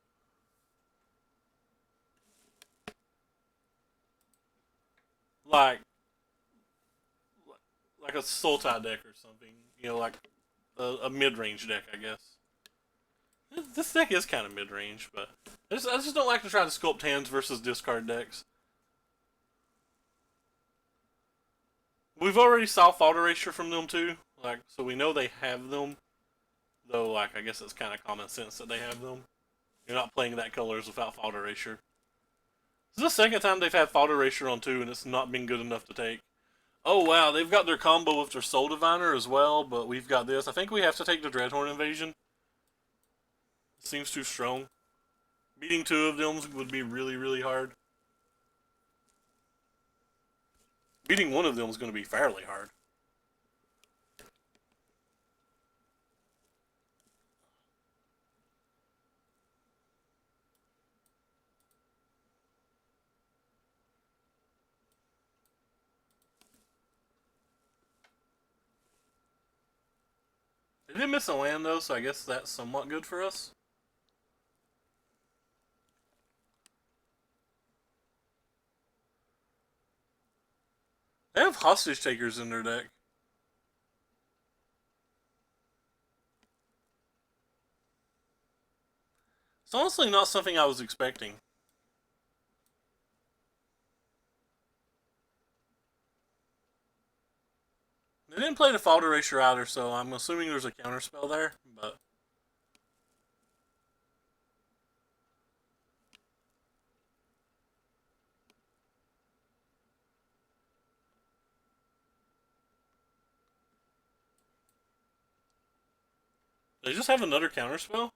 Like a Sultai deck or something. You know, like a mid-range deck, I guess. This deck is kind of mid-range, but I just don't like to try to sculpt hands versus discard decks. We've already saw Fault Erasure from them too, like so we know they have them. Though, like I guess it's kind of common sense that they have them. You're not playing that colors without Fault Erasure. This is the second time they've had Fault Erasure on 2 and it's not been good enough to take. Oh wow, they've got their combo with their Soul Diviner as well, but we've got this. I think we have to take the Dreadhorn Invasion. It seems too strong. Beating 2 of them would be really, really hard. Beating 1 of them is going to be fairly hard. They did miss a land though, so I guess that's somewhat good for us. They have Hostage Takers in their deck. It's honestly not something I was expecting. They didn't play the Fault Erasure either, so I'm assuming there's a counterspell there, but... They just have another counterspell?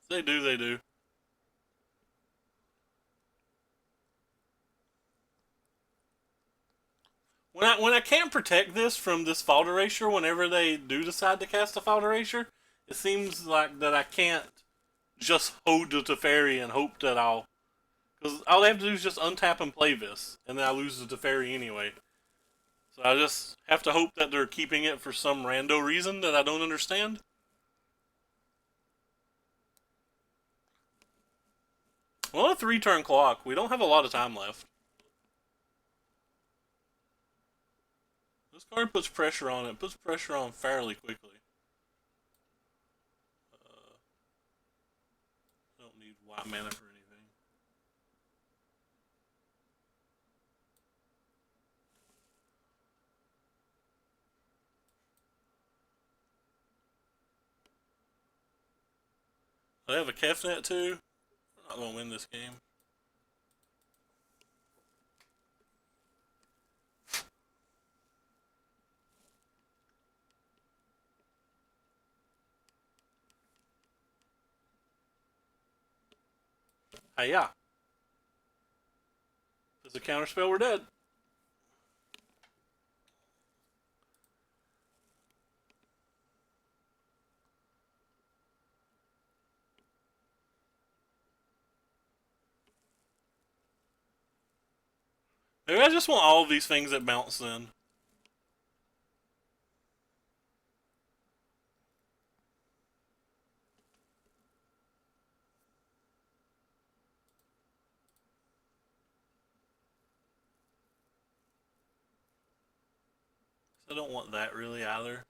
They do, they do. When I can't protect this from this Fault Erasure whenever they do decide to cast a Fault Erasure, it seems like that I can't just hold the Teferi and hope that I'll... Because all I have to do is just untap and play this, and then I lose the Teferi anyway. So I just have to hope that they're keeping it for some rando reason that I don't understand. Well, a 3-turn clock. We don't have a lot of time left. This card puts pressure on it. Puts pressure on fairly quickly. Don't need white mana for anything. They have a Kefnet too. We're not gonna win this game. Hey, yeah. If there's a counterspell, we're dead. Maybe I just want all of these things that bounce then. I don't want that really either.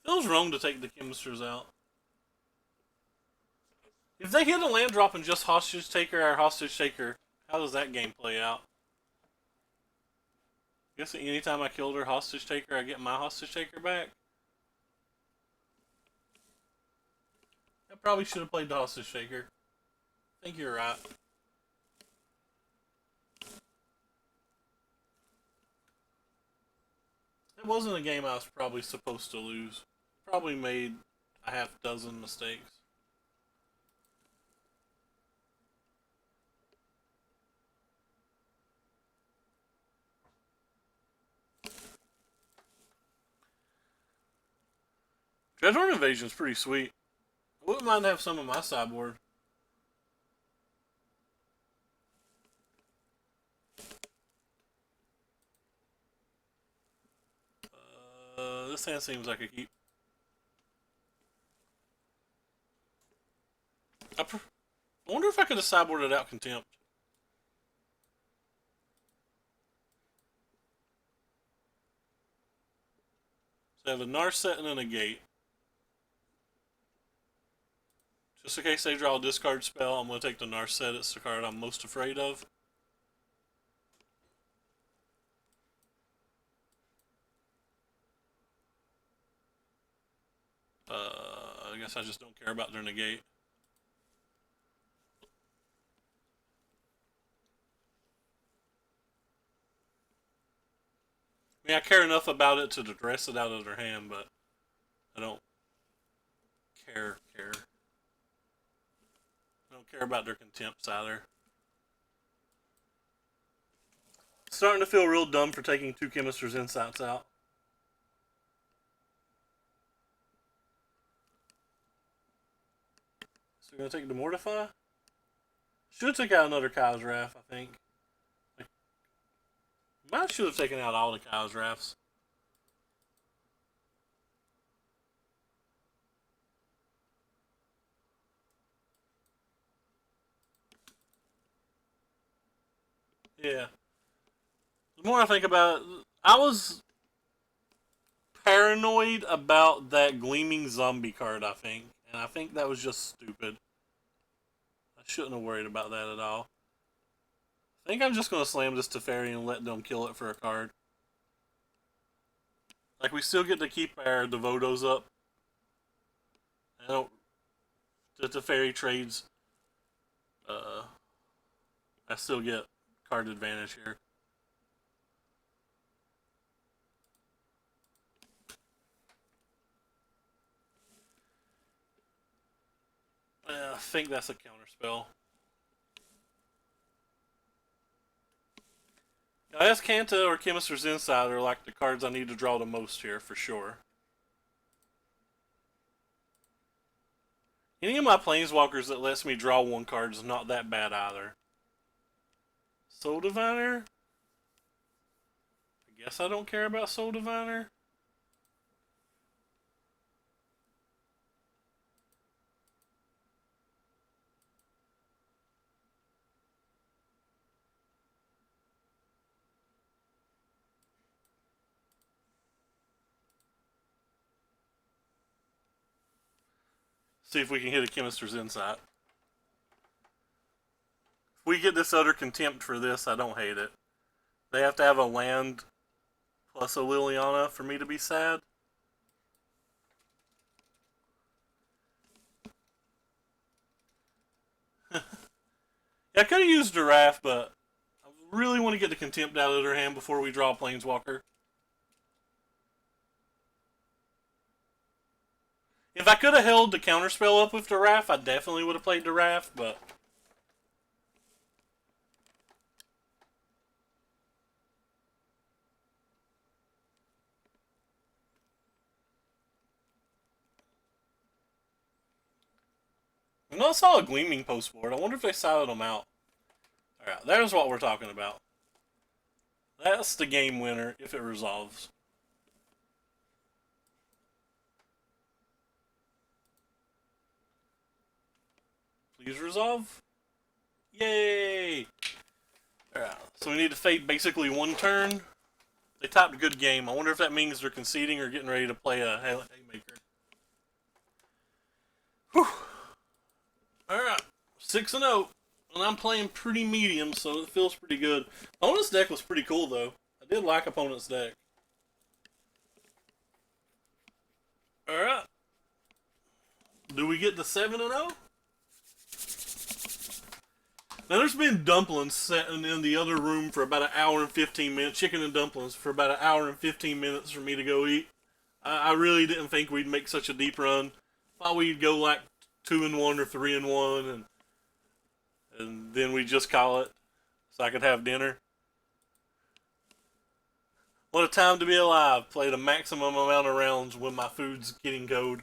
Feels wrong to take the chemisters out. If they hit a land drop and just hostage taker or hostage taker, how does that game play out? I guess anytime I killed her hostage taker, I get my hostage taker back. I probably should have played the hostage taker. I think you're right. It wasn't a game I was probably supposed to lose. Probably made a half dozen mistakes. Dreadhorde Invasion's pretty sweet. I wouldn't mind to have some on my sideboard. This hand seems like a keep. I wonder if I could have sideboarded out Contempt. So I have a Narset and a Negate. Just in case they draw a discard spell, I'm going to take the Narset. It's the card I'm most afraid of. I guess I just don't care about their Negate. I mean, I care enough about it to dress it out of their hand, but I don't care. I don't care about their Contempts either. Starting to feel real dumb for taking two Chemister's Insights out. So we're going to take the Mortify? Should have taken out another Kai's Wrath, I think. Might should have taken out all the Kai's Wraths. Yeah. The more I think about it, I was paranoid about that Gleaming Zombie card, I think. And I think that was just stupid. I shouldn't have worried about that at all. I think I'm just going to slam this Teferi and let them kill it for a card. Like, we still get to keep our Devotos up. I don't... The Teferi trades... I still get card advantage here. I think that's a counterspell. Ascanta or Chemister's Insight are like the cards I need to draw the most here, for sure. Any of my Planeswalkers that lets me draw one card is not that bad either. Soul Diviner? I guess I don't care about Soul Diviner. See if we can hit a Chemister's Insight. we get this utter contempt for this, I don't hate it. They have to have a land plus a Liliana for me to be sad. Yeah, I could have used Giraffe, but I really want to get the contempt out of their hand before we draw Planeswalker. If I could have held the counterspell up with Giraffe, I definitely would have played Giraffe, but... I know I saw a Gleaming Post board. I wonder if they siloed them out. Alright, there's what we're talking about. That's the game winner if it resolves. Please resolve. Yay! Alright, so we need to fade basically one turn. They topped a good game. I wonder if that means they're conceding or getting ready to play a haymaker. Whew. Alright, 6-0. And I'm playing pretty medium, so it feels pretty good. Opponent's deck was pretty cool, though. I did like opponent's deck. Alright. Do we get to 7-0? Now, there's been dumplings sitting in the other room for about an hour and 15 minutes. Chicken and dumplings for about an hour and 15 minutes for me to go eat. I really didn't think we'd make such a deep run. Thought we'd go like 2-1 or 3-1, and then we just call it so I could have dinner. What a time to be alive. Play the maximum amount of rounds when my food's getting cold.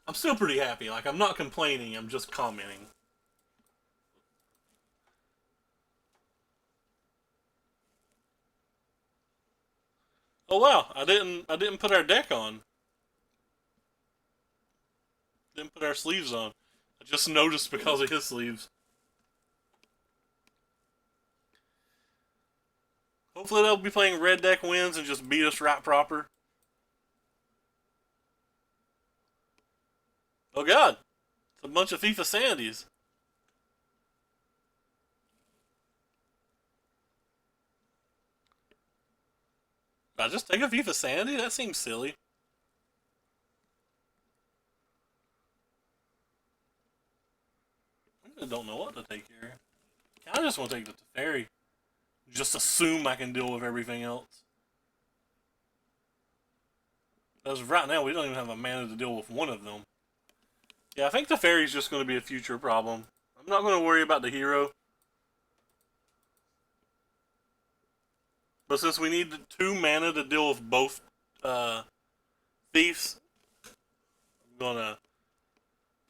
I'm still pretty happy. Like, I'm not complaining, I'm just commenting. Oh wow, I didn't put our deck on. Didn't put our sleeves on. I just noticed because of his sleeves. Hopefully they'll be playing red deck wins and just beat us right proper. Oh god, it's a bunch of FIFA Sandys. Did I just take a FIFA Sandy? That seems silly. I don't know what to take here. I just want to take the Teferi. Just assume I can deal with everything else. Because right now we don't even have a mana to deal with one of them. Yeah, I think the Teferi's just going to be a future problem. I'm not going to worry about the hero. But since we need 2 mana to deal with both thieves, I'm going to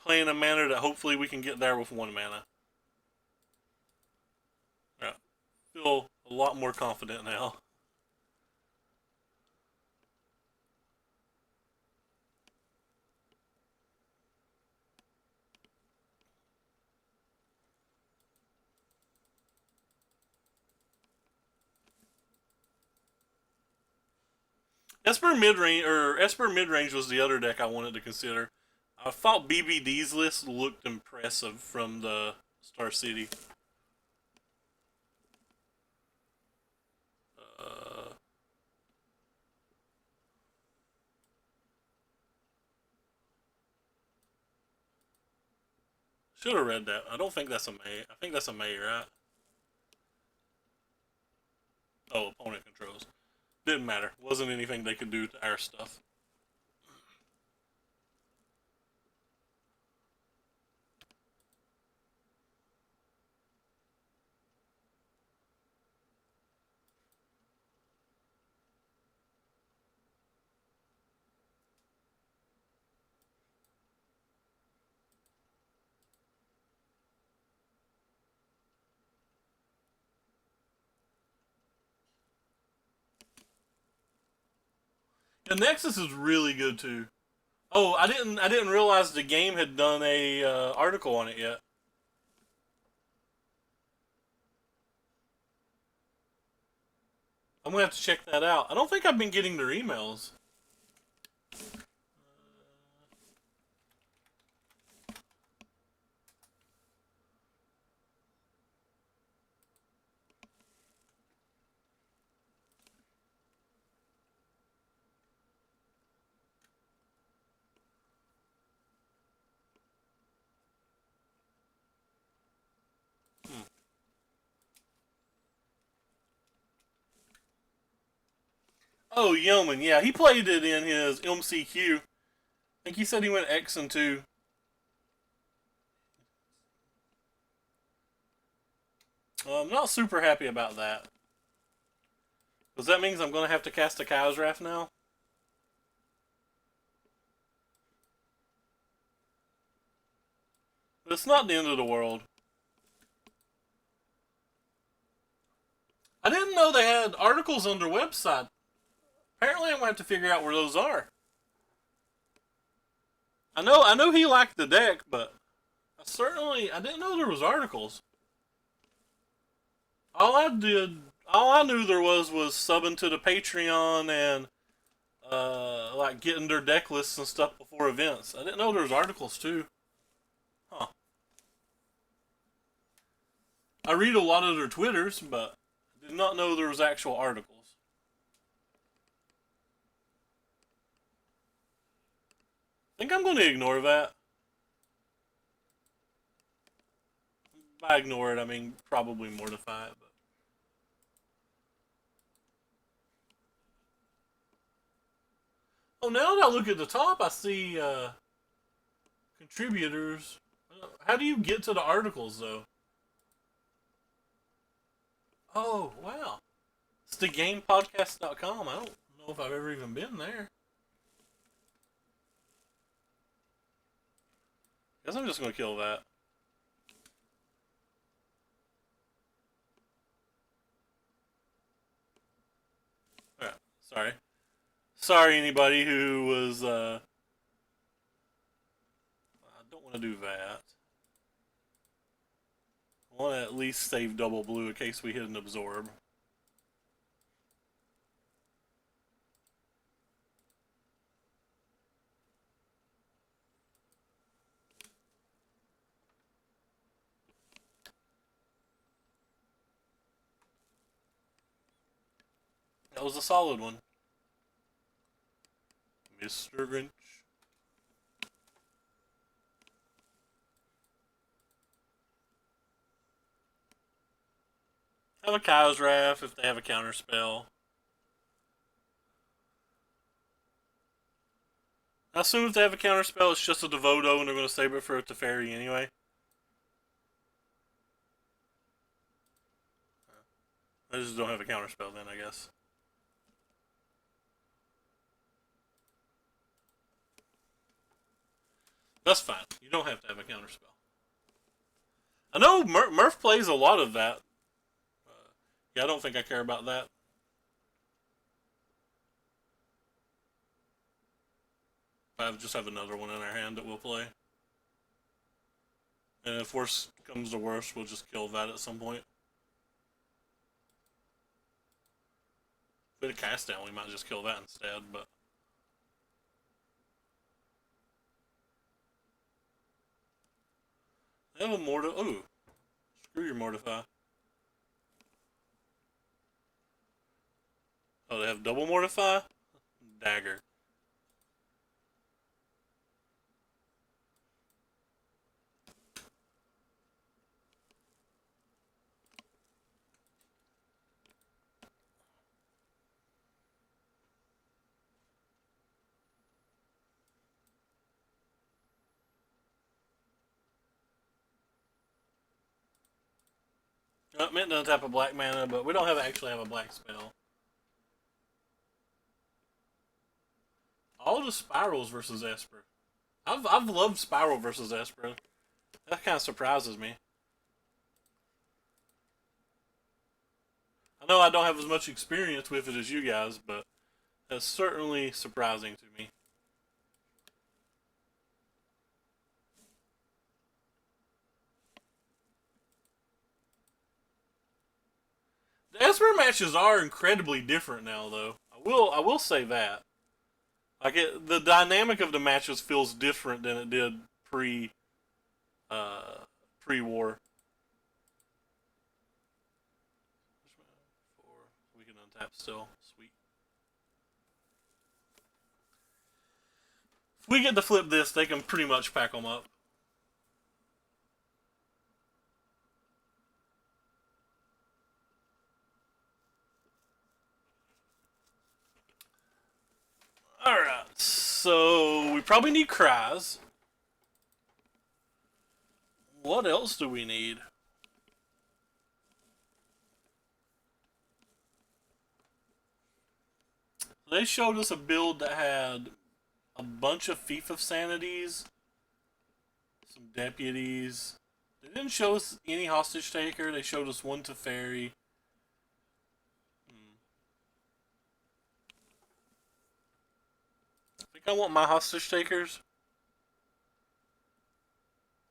play in a manner that hopefully we can get there with 1 mana. Yeah, feel a lot more confident now. Esper Midrange was the other deck I wanted to consider. I thought BBD's list looked impressive from the Star City. Should have read that. I don't think that's a May. I think that's a May, right? Oh, opponent controls. Didn't matter. Wasn't anything they could do to our stuff. The Nexus is really good too. Oh, I didn't realize the game had done a article on it yet. I'm gonna have to check that out. I don't think I've been getting their emails. Oh, Yeoman, yeah, he played it in his MCQ. I think he said he went X and 2. I'm not super happy about that. Because that means I'm going to have to cast a Cow's Wrath now. But it's not the end of the world. I didn't know they had articles on their website. Apparently I'm going to have to figure out where those are. I know he liked the deck, but I didn't know there was articles. All I knew there was subbing to the Patreon and like getting their deck lists and stuff before events. I didn't know there was articles too. Huh. I read a lot of their Twitters, but I did not know there was actual articles. I think I'm going to ignore that. By ignore it, I mean probably mortify it. But oh, now that I look at the top, I see contributors. How do you get to the articles, though? Oh, wow. It's thegamepodcast.com. I don't know if I've ever even been there. Guess I'm just going to kill that. Alright, sorry. Sorry, anybody who was, I don't want to do that. I want to at least save double blue in case we hit an absorb. That was a solid one. Mr. Grinch. Have a Cow's Wrath if they have a counter spell. I assume if they have a counter spell, it's just a Devoto and they're going to save it for a Teferi anyway. I just don't have a counter spell then, I guess. That's fine. You don't have to have a counter spell. I know Murph plays a lot of that. Yeah, I don't think I care about that. I just have another one in our hand that we'll play. And if worse comes to worse, we'll just kill that at some point. If we had a cast down, we might just kill that instead, but... They have a Mortify. Ooh. Screw your Mortify. Oh, they have double Mortify? Dagger. Mint doesn't tap a black mana, but we don't actually have a black spell. All the Spirals versus Esper. I've loved Spiral versus Esper. That kind of surprises me. I know I don't have as much experience with it as you guys, but that's certainly surprising to me. The Esper matches are incredibly different now, though. I will say that. Like the dynamic of the matches feels different than it did uh, pre-war. We can untap still. Sweet. If we get to flip this, they can pretty much pack them up. Alright, so we probably need cries. What else do we need? They showed us a build that had a bunch of Thief of Sanities, some deputies. They didn't show us any hostage taker. They showed us one Teferi. I think I want my hostage takers.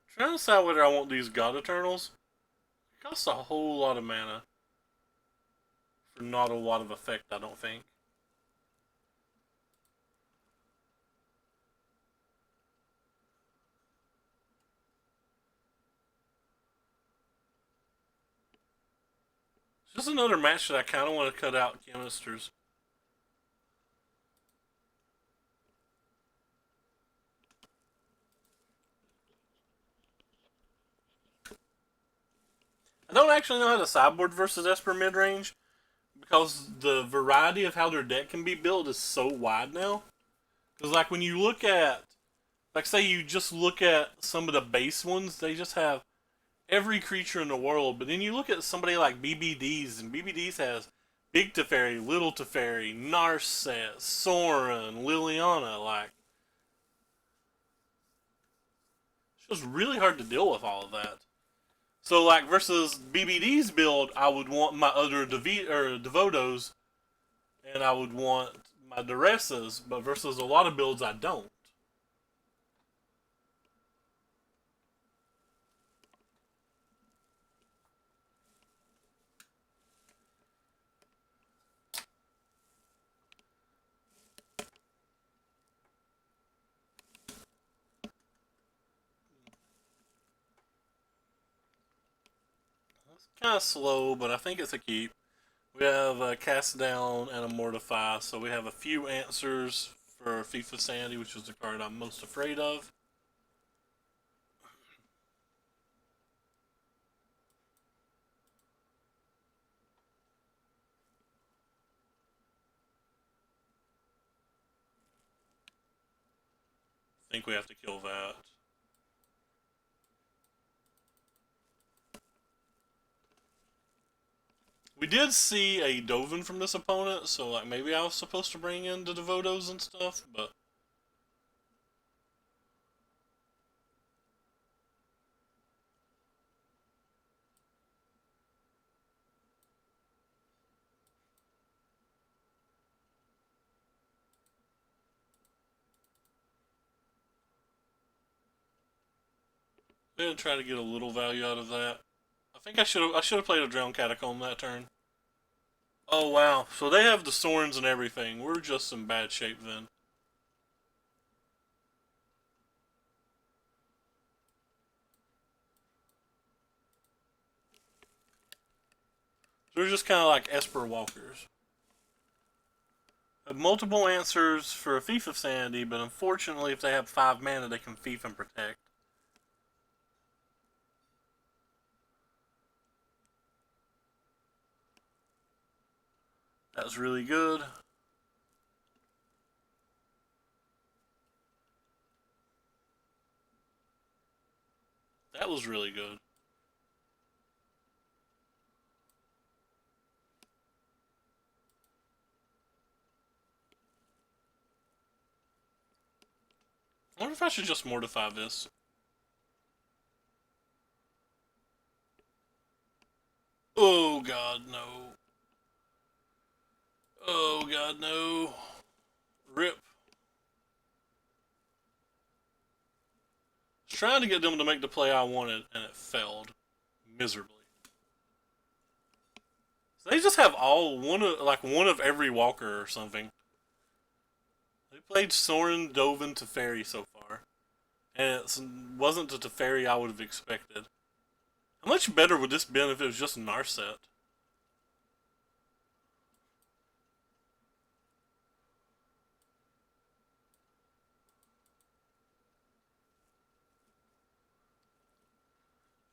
I'm trying to decide whether I want these God Eternals. It costs a whole lot of mana for not a lot of effect, I don't think. It's just another match that I kind of want to cut out canisters. I don't actually know how to sideboard versus Esper midrange because the variety of how their deck can be built is so wide now. Because like when you look at, like say you just look at some of the base ones, they just have every creature in the world. But then you look at somebody like BBDs, and BBDs has Big Teferi, Little Teferi, Narset, Soren, Liliana. Like it's just really hard to deal with all of that. So like versus BBD's build, I would want my other Devotos, and I would want my Duresas, but versus a lot of builds I don't. It's kind of slow, but I think it's a keep. We have a Cast Down and a Mortify, so we have a few answers for Thief of Sanity, which is the card I'm most afraid of. I think we have to kill that. We did see a Dovin from this opponent, so like maybe I was supposed to bring in the Devotos and stuff, but I'm gonna try to get a little value out of that. I think I should have played a Drowned Catacomb that turn. Oh wow, so they have the Sorns and everything. We're just in bad shape then. So they're just kind of like Esper Walkers. Have multiple answers for a Thief of Sanity, but unfortunately, if they have 5 mana, they can Thief and Protect. That's really good. That was really good. I wonder if I should just mortify this. Oh god, no. Oh god, no. Rip. I was trying to get them to make the play I wanted, and it failed miserably. They just have all one of every walker or something. They played Sorin, Dovin, Teferi so far, and it wasn't the Teferi I would have expected. How much better would this been if it was just Narset?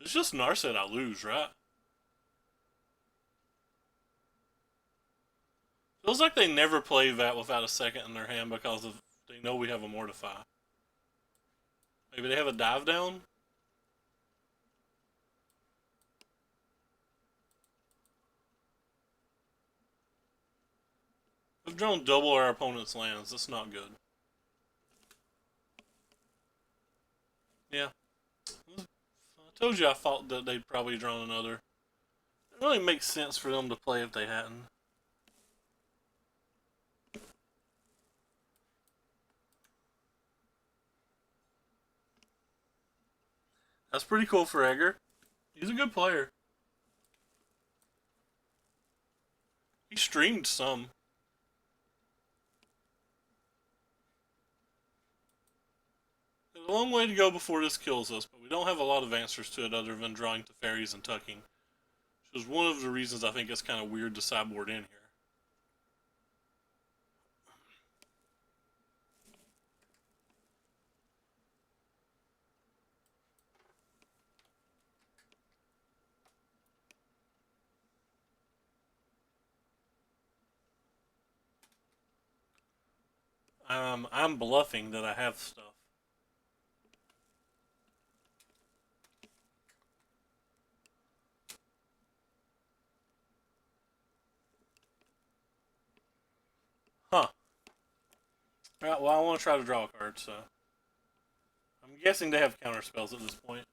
It's just Narset I lose, right? Feels like they never play that without a second in their hand because they know we have a Mortify. Maybe they have a dive down? We've drawn double our opponent's lands. That's not good. Yeah. I told you I thought that they'd probably drawn another. It really makes sense for them to play if they hadn't. That's pretty cool for Edgar. He's a good player. He streamed some. There's a long way to go before this kills us, but we don't have a lot of answers to it other than drawing to fairies and tucking. Which is one of the reasons I think it's kind of weird to sideboard in here. I'm bluffing that I have stuff. Huh. Alright, well, I want to try to draw a card, so. I'm guessing they have counter spells at this point.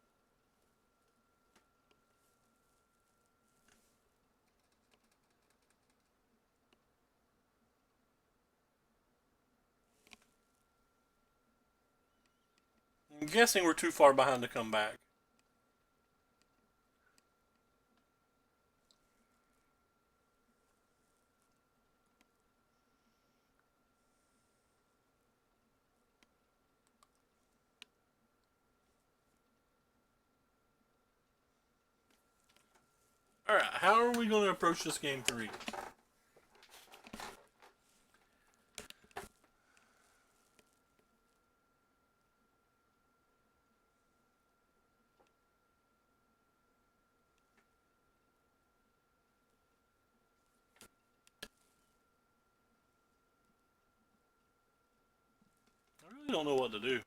I'm guessing we're too far behind to come back. Alright, how are we going to approach this game 3? I really don't know what to do.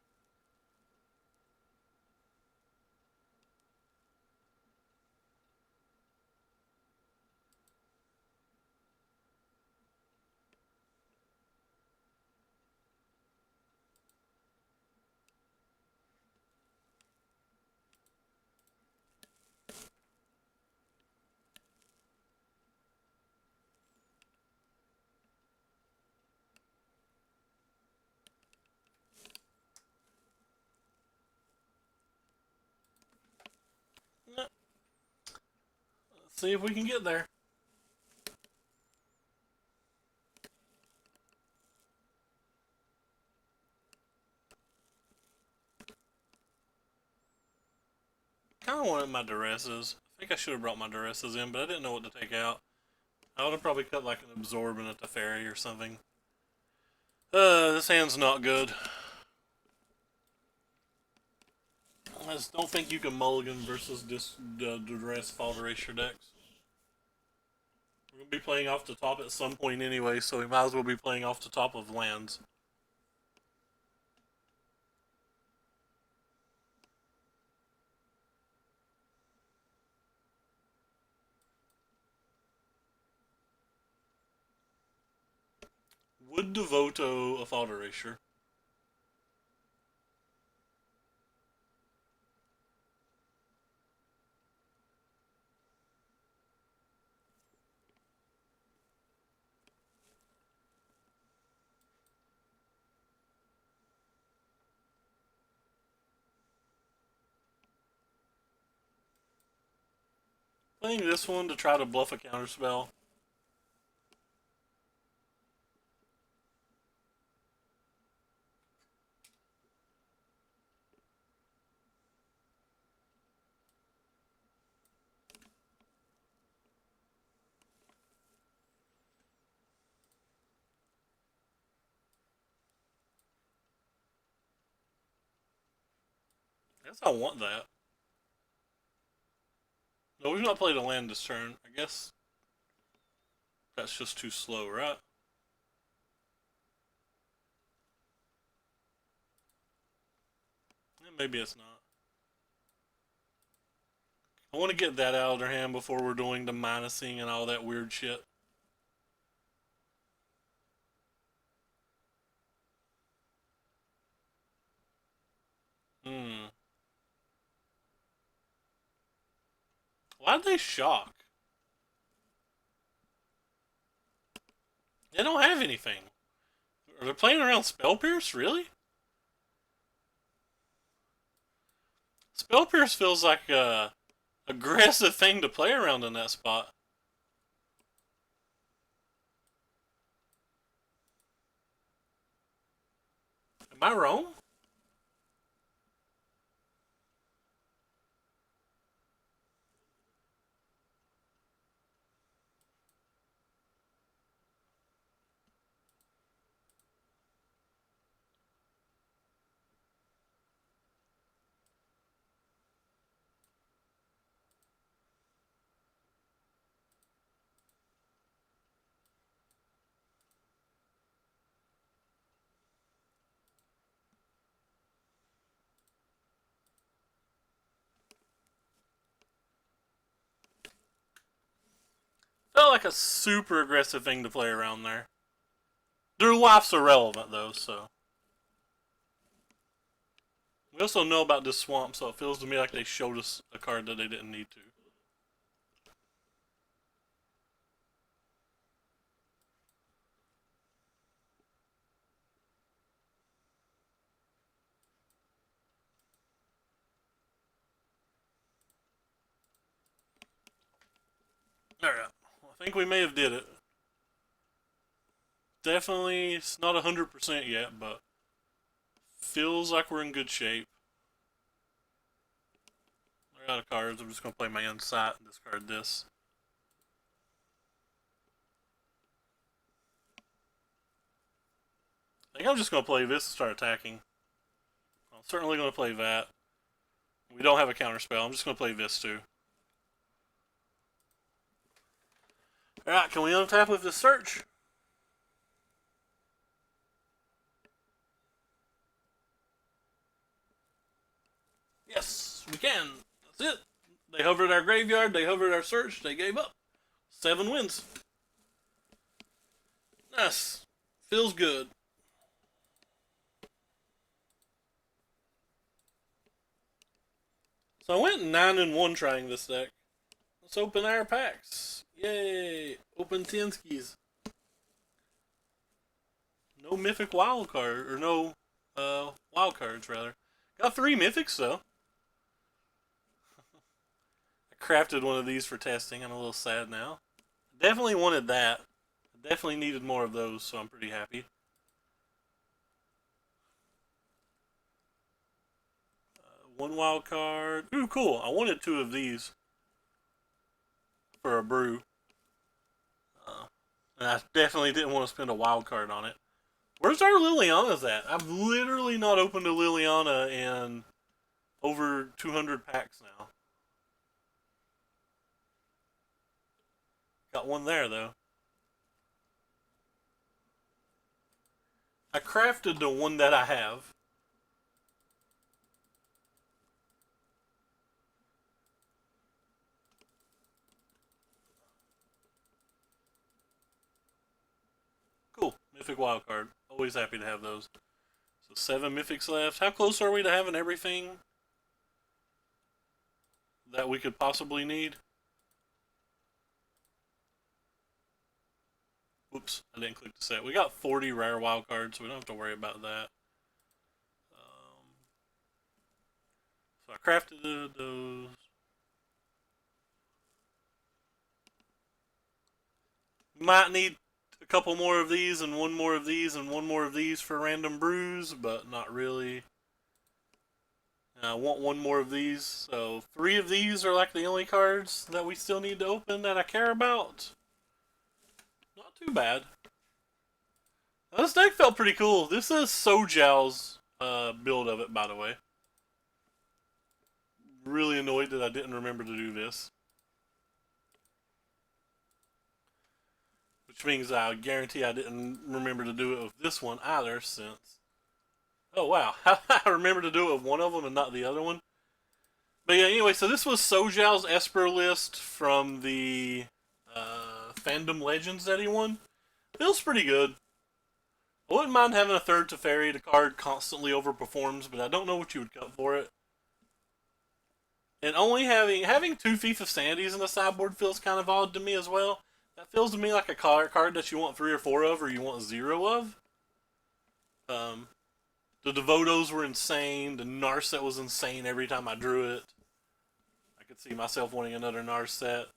Let's see if we can get there. Kind of wanted my duresses. I think I should have brought my duresses in, but I didn't know what to take out. I would have probably cut like an absorb and a Teferi or something. This hand's not good. I just don't think you can mulligan versus this duress fault erasure decks. We're going to be playing off the top at some point anyway, so we might as well be playing off the top of lands. Would Devoto a fault erasure? Playing this one to try to bluff a counterspell. I guess I want that. No, we've not played a land this turn. I guess that's just too slow, right? Maybe it's not. I want to get that out of their hand before we're doing the minusing and all that weird shit. Hmm. Why'd they shock? They don't have anything. Are they playing around Spell Pierce? Really? Spell Pierce feels like a aggressive thing to play around in that spot. Am I wrong? Felt like a super aggressive thing to play around there. Their life's irrelevant though, so. We also know about this swamp, so it feels to me like they showed us a card that they didn't need to. Alright, I think we may have did it. Definitely, it's not 100% yet, but feels like we're in good shape. We're out of cards. I'm just going to play my Insight and discard this. I think I'm just going to play this and start attacking. I'm certainly going to play that. We don't have a counter spell. I'm just going to play this too. Alright, can we untap with this search? Yes, we can. That's it. They hovered our graveyard, they hovered our search, they gave up. 7 wins. Nice. Feels good. So I went 9-1 trying this deck. Let's open our packs. Yay! Open 10 skis. No mythic wild card, or no wild cards rather. Got 3 mythics though. I crafted one of these for testing. I'm a little sad now. Definitely wanted that. I definitely needed more of those, so I'm pretty happy. One wild card. Ooh, cool. I wanted 2 of these for a brew. And I definitely didn't want to spend a wild card on it. Where's our Liliana's at? I've literally not opened a Liliana in over 200 packs now. Got one there, though. I crafted the one that I have. Cool. Mythic wildcard. Always happy to have those. So 7 mythics left. How close are we to having everything that we could possibly need? Whoops, I didn't click the set. We got 40 rare wildcards, so we don't have to worry about that. So I crafted those. Might need a couple more of these and one more of these and one more of these for random brews, but not really. I want one more of these, so 3 of these are like the only cards that we still need to open that I care about. Not too bad. This deck felt pretty cool. This is Sojal's build of it, by the way. really annoyed that I didn't remember to do this. Which means I guarantee I didn't remember to do it with this one either, since... Oh, wow. I remember to do it with one of them and not the other one. But yeah, anyway, so this was Sojal's Esper list from the Fandom Legends that he won. Feels pretty good. I wouldn't mind having a third Teferi. The card constantly overperforms, but I don't know what you would cut for it. And only having 2 Thief of Sanities in the sideboard feels kind of odd to me as well. That feels to me like a card that you want 3 or 4 of, or you want 0 of. The Devotos were insane. The Narset was insane every time I drew it. I could see myself wanting another Narset.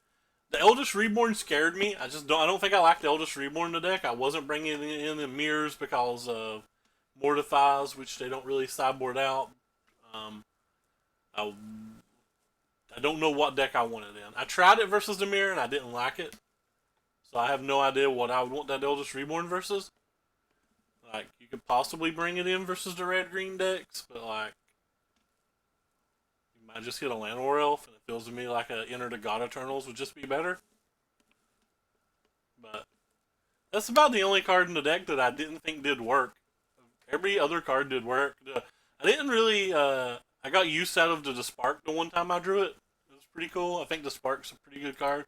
The Eldest Reborn scared me. I don't think I like the Eldest Reborn in the deck. I wasn't bringing it in the mirrors because of Mortifies, which they don't really sideboard out. I don't know what deck I wanted in. I tried it versus the mirror and I didn't like it. So I have no idea what I would want that Eldest Reborn versus. Like, you could possibly bring it in versus the red-green decks, but like, you might just hit a Llanowar Elf, and it feels to me like a Enter the God Eternals would just be better. But that's about the only card in the deck that I didn't think did work. Every other card did work. I didn't really, I got use out of the Spark the one time I drew it. It was pretty cool. I think the Spark's a pretty good card.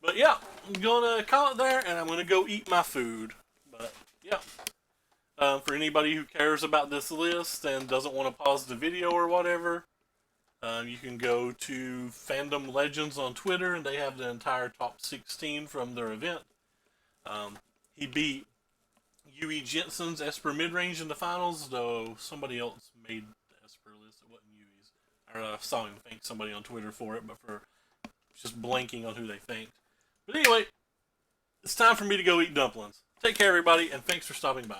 But yeah, I'm gonna call it there, and I'm gonna go eat my food. But yeah, for anybody who cares about this list and doesn't want to pause the video or whatever, you can go to Fandom Legends on Twitter, and they have the entire top 16 from their event. He beat Yui Jensen's Esper Midrange in the finals, though somebody else made the Esper list. It wasn't Yui's. I saw him thank somebody on Twitter for it, but for just blanking on who they thanked. But anyway, it's time for me to go eat dumplings. Take care, everybody, and thanks for stopping by.